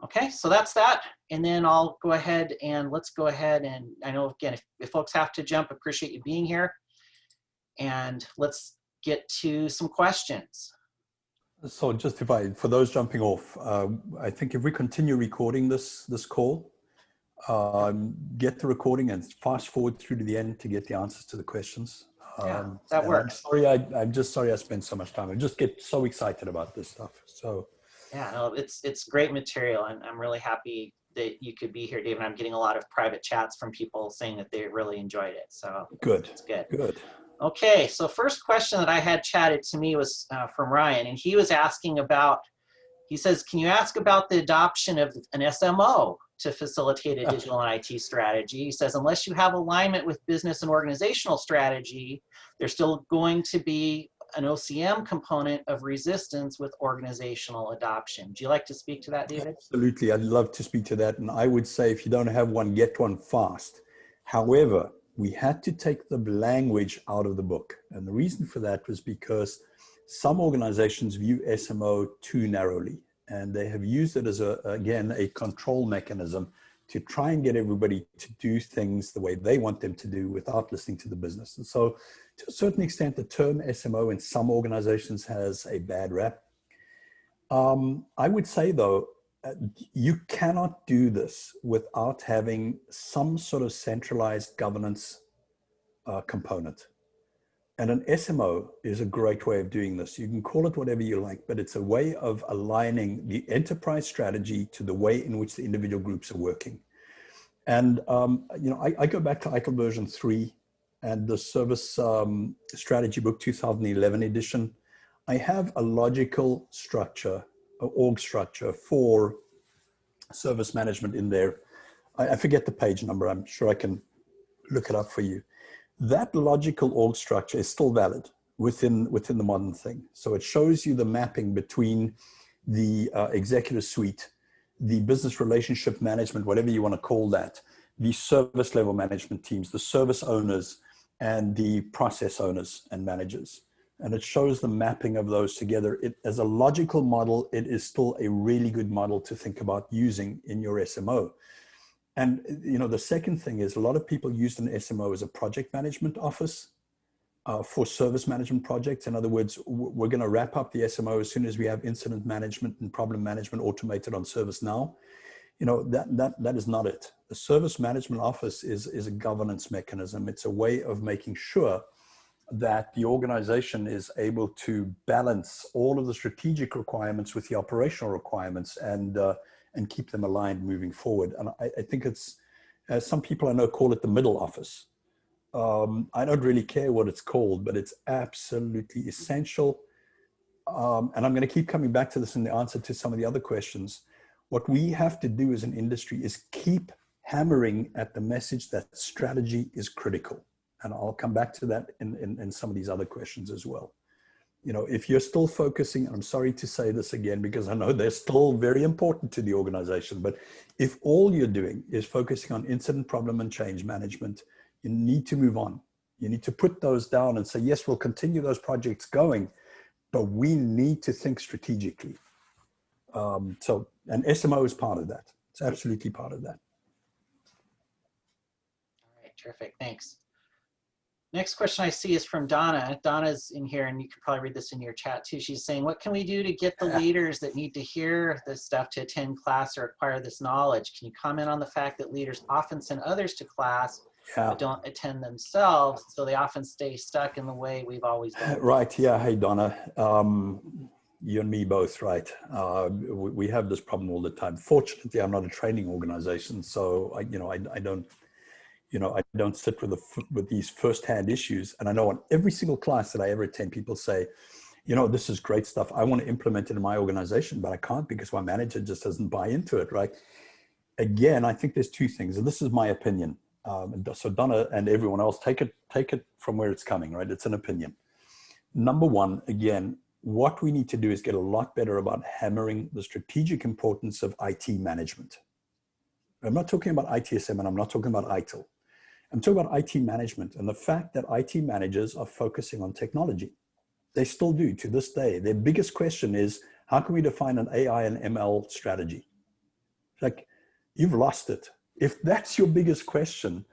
Okay, so that's that. And then I'll go ahead and let's go ahead and, I know, again, if folks have to jump, appreciate you being here. And let's get to some questions. So just for those jumping off, I think if we continue recording this call, get the recording and fast forward through to the end to get the answers to the questions. Yeah, that works. I'm just sorry I spent so much time. I just get so excited about this stuff. So yeah, no, it's great material, and I'm really happy that you could be here, David. I'm getting a lot of private chats from people saying that they really enjoyed it. So good. It's good. Good. Okay, so first question that I had chatted to me was from Ryan, and he was asking about, he says, can you ask about the adoption of an SMO to facilitate a digital and IT strategy? He says, unless you have alignment with business and organizational strategy, there's still going to be an OCM component of resistance with organizational adoption. Do you like to speak to that, David? Absolutely, I'd love to speak to that. And I would say if you don't have one, get one fast. However, we had to take the language out of the book. And the reason for that was because some organizations view SMO too narrowly, and they have used it as again, a control mechanism to try and get everybody to do things the way they want them to do without listening to the business. And so to a certain extent, the term SMO in some organizations has a bad rap. I would say though, you cannot do this without having some sort of centralized governance component. And an SMO is a great way of doing this. You can call it whatever you like, but it's a way of aligning the enterprise strategy to the way in which the individual groups are working. And I go back to ITIL version 3 and the Service Strategy Book 2011 edition. I have a logical structure, an org structure for service management in there. I forget the page number. I'm sure I can look it up for you. That logical org structure is still valid within the modern thing. So it shows you the mapping between the executive suite, the business relationship management, whatever you want to call that, the service level management teams, the service owners, and the process owners and managers. And it shows the mapping of those together. As a logical model, it is still a really good model to think about using in your SMO. And the second thing is a lot of people use an SMO as a project management office for service management projects. In other words, we're going to wrap up the SMO as soon as we have incident management and problem management automated on ServiceNow. That is not it. The service management office is a governance mechanism. It's a way of making sure that the organization is able to balance all of the strategic requirements with the operational requirements and keep them aligned moving forward. And I think it's, some people I know call it the middle office. I don't really care what it's called, but it's absolutely essential. And I'm going to keep coming back to this in the answer to some of the other questions. What we have to do as an industry is keep hammering at the message that strategy is critical. And I'll come back to that in some of these other questions as well. If you're still focusing, and I'm sorry to say this again, because I know they're still very important to the organization, but if all you're doing is focusing on incident, problem, and change management, you need to move on. You need to put those down and say, yes, we'll continue those projects going, but we need to think strategically. And SMO is part of that. It's absolutely part of that. All right, terrific, thanks. Next question I see is from Donna. Donna's in here, and you can probably read this in your chat too. She's saying, what can we do to get the leaders that need to hear this stuff to attend class or acquire this knowledge? Can you comment on the fact that leaders often send others to class but don't attend themselves, so they often stay stuck in the way we've always done? Right, yeah, hey Donna. You and me both, right? We have this problem all the time. Fortunately, I'm not a training organization, so I don't sit with these firsthand issues. And I know on every single class that I ever attend, people say, this is great stuff. I want to implement it in my organization, but I can't because my manager just doesn't buy into it, right? Again, I think there's two things, and this is my opinion. So Donna and everyone else, take it from where it's coming, right? It's an opinion. Number one, again, what we need to do is get a lot better about hammering the strategic importance of IT management. I'm not talking about ITSM and I'm not talking about ITIL. I'm talking about IT management and the fact that IT managers are focusing on technology. They still do to this day. Their biggest question is, how can we define an AI and ML strategy? Like, you've lost it. If that's your biggest question,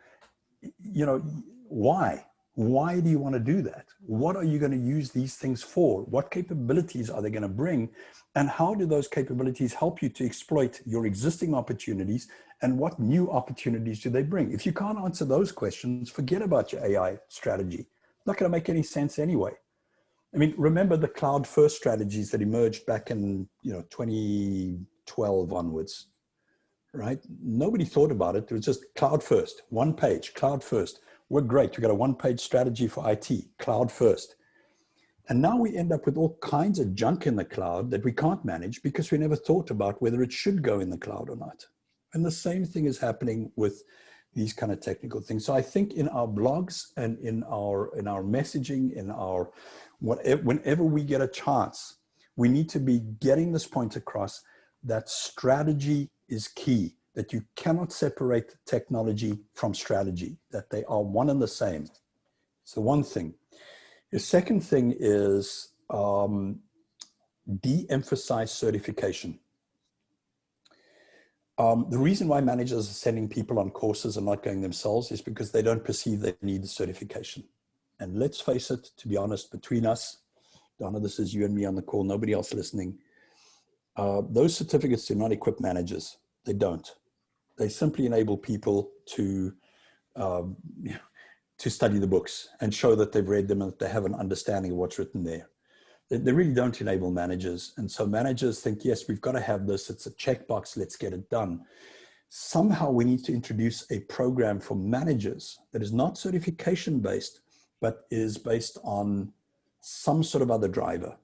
why? Why do you want to do that? What are you going to use these things for? What capabilities are they going to bring? And how do those capabilities help you to exploit your existing opportunities? And what new opportunities do they bring? If you can't answer those questions, forget about your AI strategy. Not going to make any sense anyway. I mean, remember the cloud first strategies that emerged back in 2012 onwards, right? Nobody thought about it. It was just cloud first, one page, cloud first. We're great. We got a one-page strategy for IT, cloud first. And now we end up with all kinds of junk in the cloud that we can't manage because we never thought about whether it should go in the cloud or not. And the same thing is happening with these kind of technical things. So I think in our blogs and in our messaging, whenever we get a chance, we need to be getting this point across that strategy is key, that you cannot separate technology from strategy, that they are one and the same. It's the one thing. The second thing is de-emphasize certification. The reason why managers are sending people on courses and not going themselves is because they don't perceive they need the certification. And let's face it, to be honest, between us, Donna, this is you and me on the call, nobody else listening. Those certificates do not equip managers. They don't. They simply enable people to study the books and show that they've read them and that they have an understanding of what's written there. They really don't enable managers. And so managers think, yes, we've got to have this. It's a checkbox. Let's get it done. Somehow we need to introduce a program for managers that is not certification based, but is based on some sort of other driver.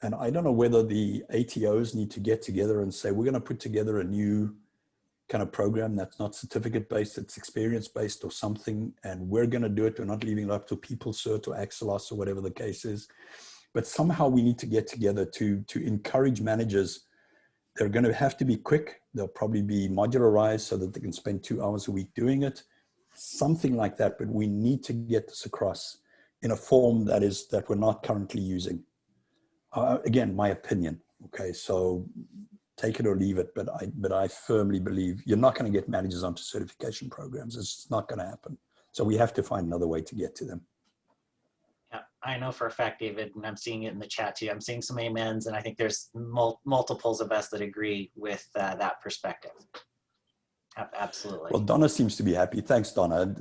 And I don't know whether the ATOs need to get together and say, we're going to put together a new kind of program that's not certificate based, it's experience based or something. And we're going to do it. We're not leaving it up to PeopleCert or Axelos or whatever the case is. But somehow we need to get together to encourage managers. They're going to have to be quick. They'll probably be modularized so that they can spend 2 hours a week doing it. Something like that. But we need to get this across in a form that we're not currently using. Again, my opinion. Okay, so take it or leave it. But I firmly believe you're not going to get managers onto certification programs. It's just not going to happen. So we have to find another way to get to them. Yeah, I know for a fact, David, and I'm seeing it in the chat too. I'm seeing some amens, and I think there's multiples of us that agree with that perspective. Absolutely. Well, Donna seems to be happy. Thanks, Donna.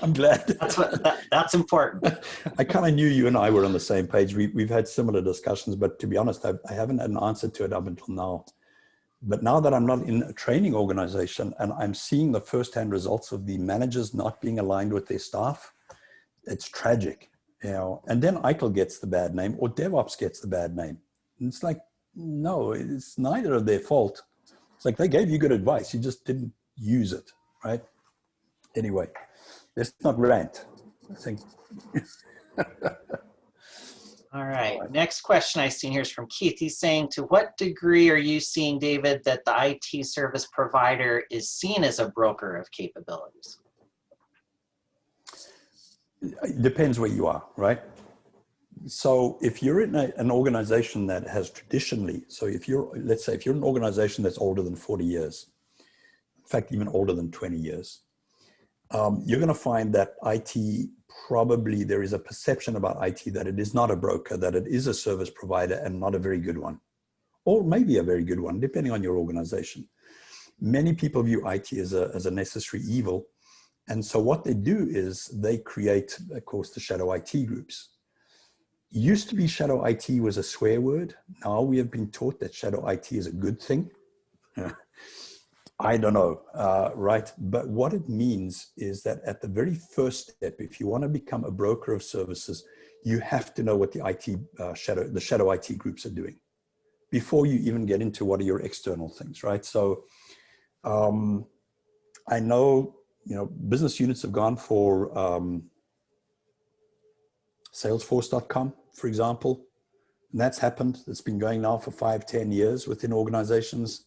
I'm glad. That's important. I kind of knew you and I were on the same page. We've had similar discussions, but to be honest, I haven't had an answer to it up until now. But now that I'm not in a training organization and I'm seeing the firsthand results of the managers not being aligned with their staff, it's tragic, and then ITIL gets the bad name or Devops gets the bad name. And it's like, no, it's neither of their fault. It's like they gave you good advice. You just didn't use it, right? Anyway, let's not rant, I think. All right. Next question I see here is from Keith. He's saying, to what degree are you seeing, David, that the IT service provider is seen as a broker of capabilities? It depends where you are, right? So if you're in an organization that has traditionally, so let's say if you're an organization that's older than 40 years, in fact, even older than 20 years, you're going to find that IT, probably there is a perception about IT that it is not a broker, that it is a service provider and not a very good one, or maybe a very good one, depending on your organization. Many people view IT as a necessary evil. And so what they do is they create, of course, the shadow IT groups. Used to be shadow IT was a swear word. Now we have been taught that shadow IT is a good thing. I don't know, right? But what it means is that at the very first step, if you want to become a broker of services, you have to know what the shadow IT groups are doing before you even get into what are your external things, right? So I know, business units have gone for Salesforce.com, for example. And that's happened. It's been going now for 5-10 years within organizations.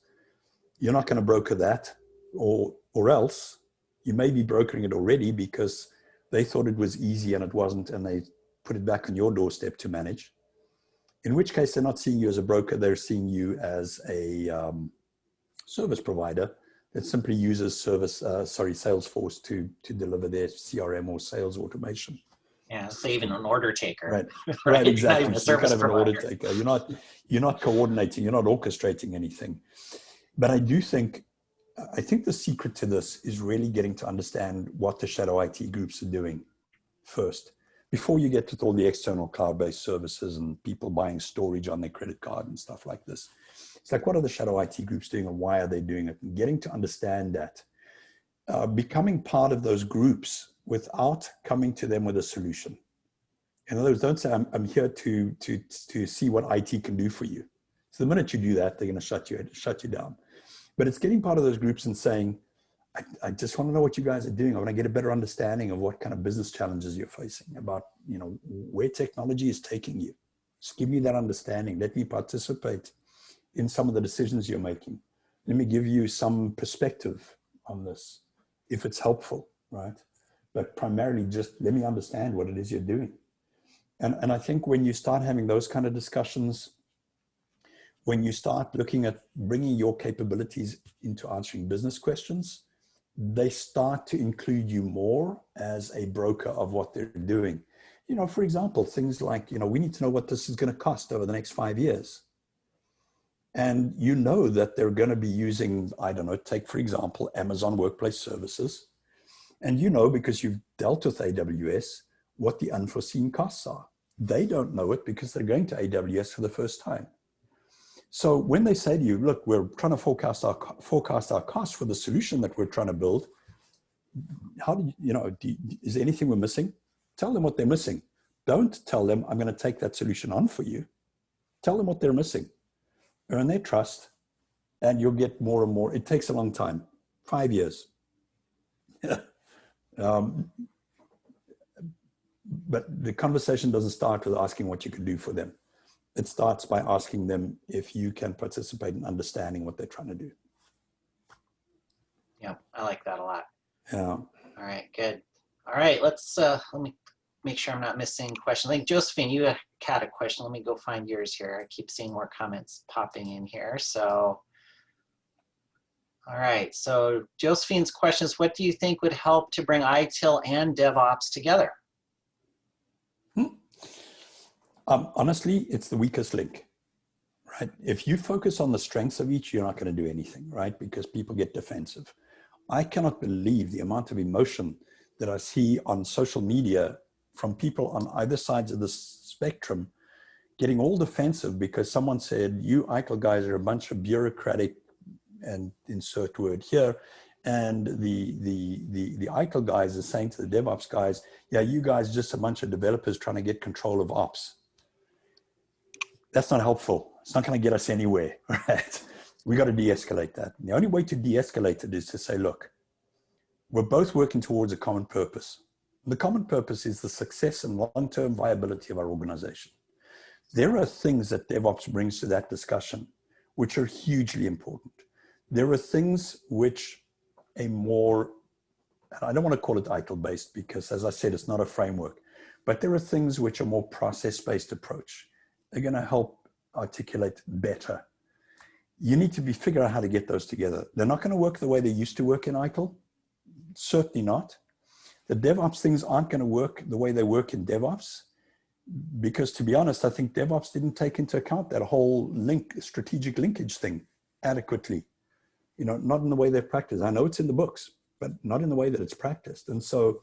You're not going to broker that, or else you may be brokering it already because they thought it was easy and it wasn't, and they put it back on your doorstep to manage. In which case, they're not seeing you as a broker. They're seeing you as a service provider that simply uses Salesforce to deliver their CRM or sales automation. Yeah, so even an order taker. Right, right, exactly. So you're kind of an order taker. You're not coordinating. You're not orchestrating anything. But I think the secret to this is really getting to understand what the shadow IT groups are doing first, before you get to all the external cloud-based services and people buying storage on their credit card and stuff like this. It's like, what are the shadow IT groups doing and why are they doing it? And getting to understand that, becoming part of those groups without coming to them with a solution. In other words, don't say, I'm here to see what IT can do for you. So the minute you do that, they're going to shut you down. But it's getting part of those groups and saying, I just want to know what you guys are doing. I want to get a better understanding of what kind of business challenges you're facing, about, where technology is taking you. Just give me that understanding. Let me participate in some of the decisions you're making. Let me give you some perspective on this, if it's helpful, right? But primarily just let me understand what it is you're doing. And I think when you start having those kind of discussions, when you start looking at bringing your capabilities into answering business questions, they start to include you more as a broker of what they're doing. For example, things like, we need to know what this is going to cost over the next 5 years. And that they're going to be using, I don't know, take, for example, Amazon Workplace Services. And because you've dealt with AWS, what the unforeseen costs are. They don't know it because they're going to AWS for the first time. So when they say to you, look, we're trying to forecast our costs for the solution that we're trying to build, how do is there anything we're missing? Tell them what they're missing. Don't tell them, I'm going to take that solution on for you. Tell them what they're missing. Earn their trust, and you'll get more and more. It takes a long time, 5 years. But the conversation doesn't start with asking what you can do for them. It starts by asking them if you can participate in understanding what they're trying to do. Yeah, I like that a lot. Yeah. All right, good. All right, let me make sure I'm not missing questions. I think Josephine, you had a question. Let me go find yours here. I keep seeing more comments popping in here. So, all right. So Josephine's question is, what do you think would help to bring ITIL and DevOps together? Honestly, it's the weakest link, right? If you focus on the strengths of each, you're not going to do anything, right? Because people get defensive. I cannot believe the amount of emotion that I see on social media from people on either sides of the spectrum getting all defensive because someone said, you ITIL guys are a bunch of bureaucratic, and insert word here. And the ITIL guys is saying to the DevOps guys, yeah, you guys just a bunch of developers trying to get control of ops. That's not helpful. It's not going to get us anywhere, right? We got to de-escalate that. And the only way to de-escalate it is to say, look, we're both working towards a common purpose. The common purpose is the success and long-term viability of our organization. There are things that DevOps brings to that discussion which are hugely important. There are things which a more, I don't want to call it ITIL-based because, as I said, it's not a framework, but there are things which are more process-based approach. They're going to help articulate better. You need to figure out how to get those together. They're not going to work the way they used to work in ITIL. Certainly not. the DevOps things aren't going to work the way they work in DevOps, because to be honest, I think DevOps didn't take into account that whole strategic linkage thing adequately. You know, not in the way they're practiced. I know it's in the books, but not in the way that it's practiced. And so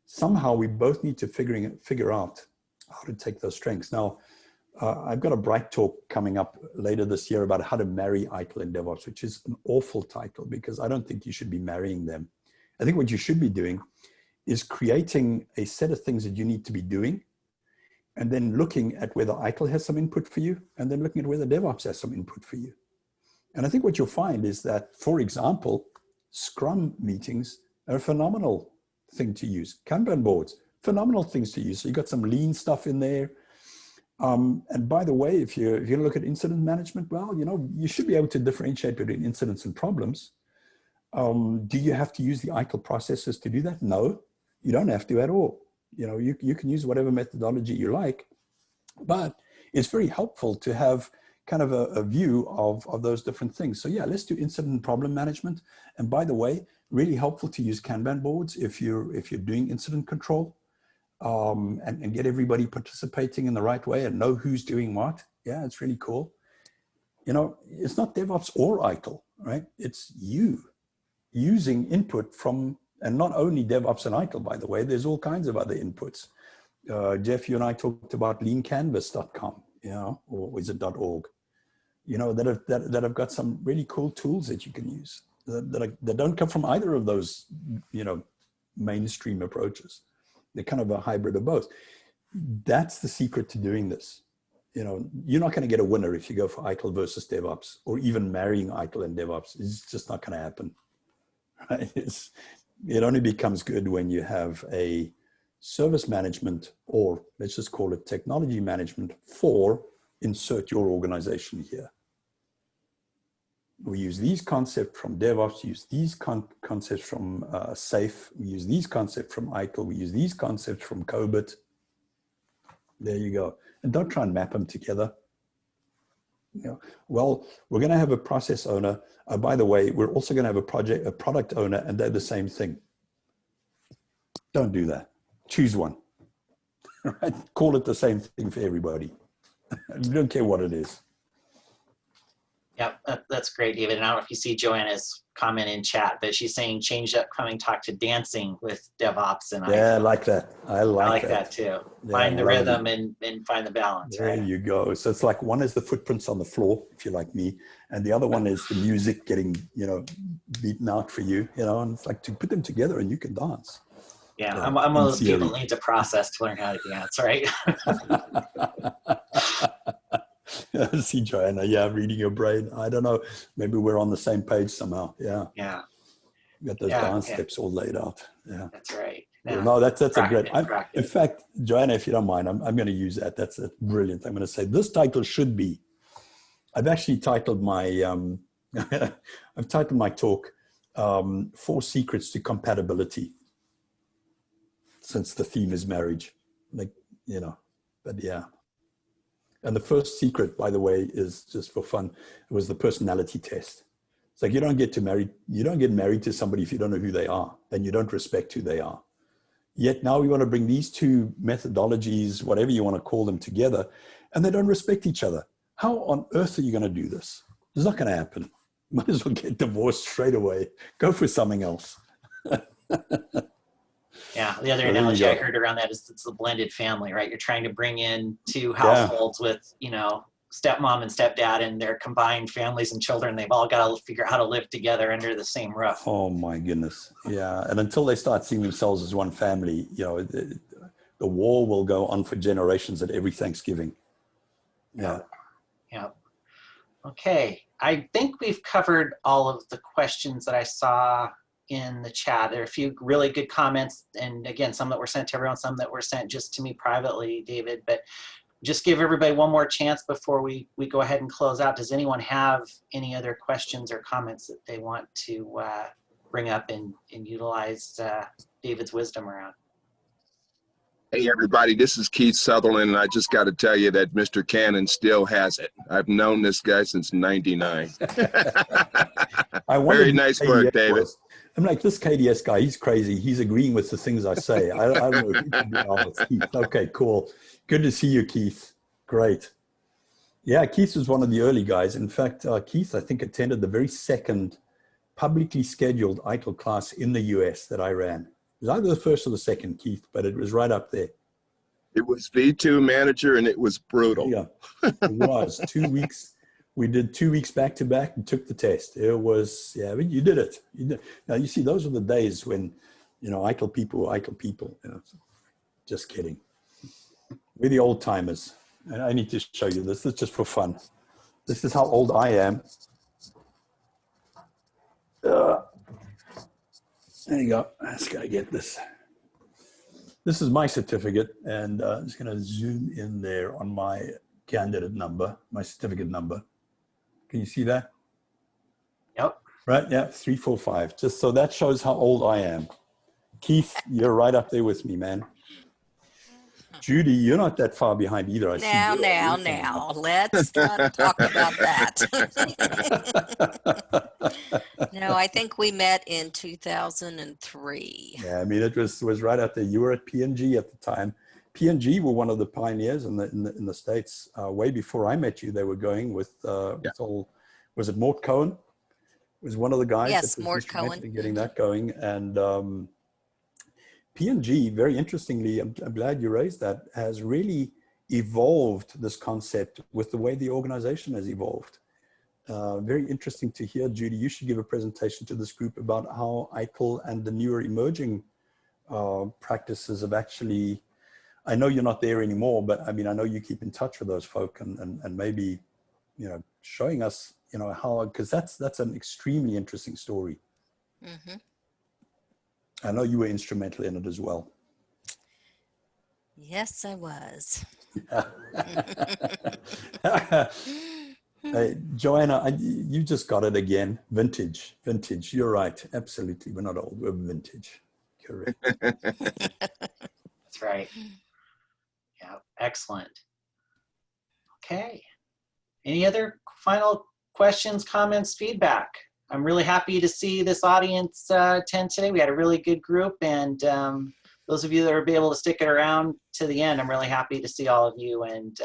somehow we both need to figure out how to take those strengths. Now, I've got a bright talk coming up later this year about how to marry ITIL and DevOps, which is an awful title because I don't think you should be marrying them. I think what you should be doing is creating a set of things that you need to be doing, and then looking at whether ITIL has some input for you, and then looking at whether DevOps has some input for you. And I think what you'll find is that, for example, Scrum meetings are a phenomenal thing to use. Kanban boards, phenomenal things to use. So you got some lean stuff in there. And by the way, if you look at incident management, well, you know, you should be able to differentiate between incidents and problems. Do you have to use the ITIL processes to do that? No, you don't have to at all. You know, you can use whatever methodology you like, but it's very helpful to have kind of a view of those different things. So yeah, let's do incident and problem management. And by the way, really helpful to use Kanban boards if you're doing incident control, and get everybody participating in the right way and know who's doing what. Yeah, it's really cool. You know, it's not DevOps or ITIL, right? It's you using input from, and not only DevOps and ITIL, by the way, there's all kinds of other inputs. Jeff, you and I talked about leancanvas.com, you know, or is it .org? You know, that have got some really cool tools that you can use that don't come from either of those, you know, mainstream approaches. They're kind of a hybrid of both. That's the secret to doing this. You know, you're not going to get a winner if you go for ITIL versus DevOps, or even marrying ITIL and DevOps. It's just not going to happen. Right? It only becomes good when you have a service management, or let's just call it technology management, for insert your organization here. We use these concepts from DevOps, use these concepts from SAFe, we use these concepts from ITIL, we use these concepts from COBIT. There you go. And don't try and map them together. You know, well, we're going to have a process owner. By the way, we're also going to have a product owner, and they're the same thing. Don't do that. Choose one. Right? Call it the same thing for everybody. You don't care what it is. Yeah, that's great, David. And I don't know if you see Joanna's comment in chat, but she's saying change upcoming talk to dancing with DevOps. And yeah, I like that. I like that too. Yeah, find the rhythm and find the balance. There you go. So it's like, one is the footprints on the floor, if you're like me, and the other one is the music getting, you know, beaten out for you, you know, and it's like to put them together and you can dance. Yeah, I'm one of those people who needs a process to learn how to dance, right? See, Joanna, yeah, reading your brain. I don't know. Maybe we're on the same page somehow. Yeah. Yeah. Got those dance steps all laid out. Yeah. That's right. No, that's a great. In fact, Joanna, if you don't mind, I'm going to use that. That's brilliant. I'm going to say this title should be. I've actually titled my. I've titled my talk, 4 Secrets to Compatibility. Since the theme is marriage, like, you know, but yeah. And the first secret, by the way, is just for fun. It was the personality test. It's like you don't get married to somebody if you don't know who they are and you don't respect who they are. Yet now we want to bring these two methodologies, whatever you want to call them, together, and they don't respect each other. How on earth are you going to do this? It's not going to happen. Might as well get divorced straight away. Go for something else. Yeah, the other analogy I heard around that is it's the blended family, right? You're trying to bring in 2 households with, you know, stepmom and stepdad and their combined families and children. They've all got to figure out how to live together under the same roof. Oh my goodness. Yeah. And until they start seeing themselves as one family, you know, the war will go on for generations at every Thanksgiving. Yeah. Yeah. Okay. I think we've covered all of the questions that I saw in the chat. There are a few really good comments, and again, some that were sent to everyone, some that were sent just to me privately, David, but just give everybody one more chance before we go ahead and close out. Does anyone have any other questions or comments that they want to bring up and utilize David's wisdom around? Hey everybody, this is Keith Sutherland, and I just got to tell you that Mr. Cannon still has it. I've known this guy since '99. Very nice work, David. I'm like, this KDS guy, he's crazy. He's agreeing with the things I say. I don't know if he can be honest. Keith. Okay, cool. Good to see you, Keith. Great. Yeah, Keith was one of the early guys. In fact, Keith, I think, attended the very second publicly scheduled ITIL class in the US that I ran. It was either the first or the second, Keith, but it was right up there. It was V2 manager and it was brutal. Yeah, it was 2 weeks. We did 2 weeks back to back and took the test. It was, yeah, but you did it. You did. Now, you see, those were the days when, you know, ITIL people were ITIL people. You know, just kidding. We're the old timers. And I need to show you this. This is just for fun. This is how old I am. There you go. I just got to get this. This is my certificate, and I'm just going to zoom in there on my candidate number, my certificate number. Can you see that? Yep. Right, yeah, 345. Just so that shows how old I am. Keith, you're right up there with me, man. Judy, you're not that far behind either. I see. Now, let's not talk about that. No, I think we met in 2003. Yeah, I mean, it was right out there. You were at P&G at the time. P&G were one of the pioneers in the States. Way before I met you, they were going with all, was it Mort Cohen? Was one of the guys Yes, that was Mort instrumental Cohen. in getting that going. And P&G, very interestingly, I'm glad you raised that, has really evolved this concept with the way the organization has evolved. Very interesting to hear, Judy. You should give a presentation to this group about how ITIL and the newer emerging practices have actually, I know you're not there anymore, but I mean, I know you keep in touch with those folk and maybe, you know, showing us, you know, how, because that's an extremely interesting story. Mm-hmm. I know you were instrumental in it as well. Yes, I was. Hey, Joanna, you just got it again. Vintage. You're right. Absolutely. We're not old. We're vintage. Correct. That's right. Yeah, excellent. Okay. Any other final questions, comments, feedback? I'm really happy to see this audience attend today. We had a really good group, and those of you that are able to stick it around to the end, I'm really happy to see all of you, and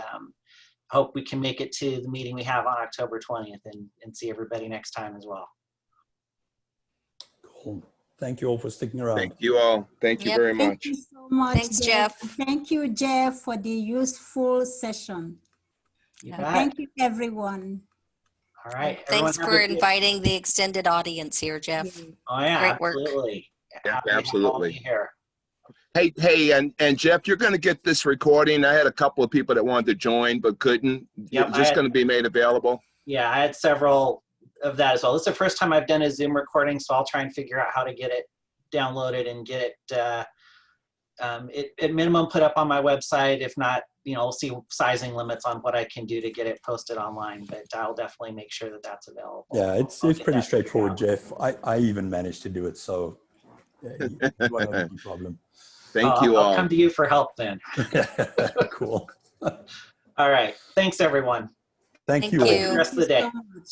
hope we can make it to the meeting we have on October 20th and see everybody next time as well. Cool. Thank you all for sticking around. Thank you all. Thank you very much. Thank you so much. Thanks, Jeff. Thank you, Jeff, for the useful session. Yeah. Thank you, everyone. All right. Thanks for inviting the extended audience here, Jeff. Oh yeah, Great work. absolutely. Yeah, Happy to have all of absolutely. you here. Hey, and Jeff, you're going to get this recording. I had a couple of people that wanted to join but couldn't. Yep, It's just going to be made available. Yeah, I had several of that as well. This is the first time I've done a Zoom recording, so I'll try and figure out how to get it downloaded and get it at minimum put up on my website. If not, you know, we'll see sizing limits on what I can do to get it posted online, but I'll definitely make sure that that's available. Yeah, it's pretty straightforward, Jeff. I even managed to do it, so yeah, you won't have any problem. Thank you all. I'll come to you for help then. Cool. All right. Thanks, everyone. Thank you. Thank all. you. The rest of the day. Thank you so much.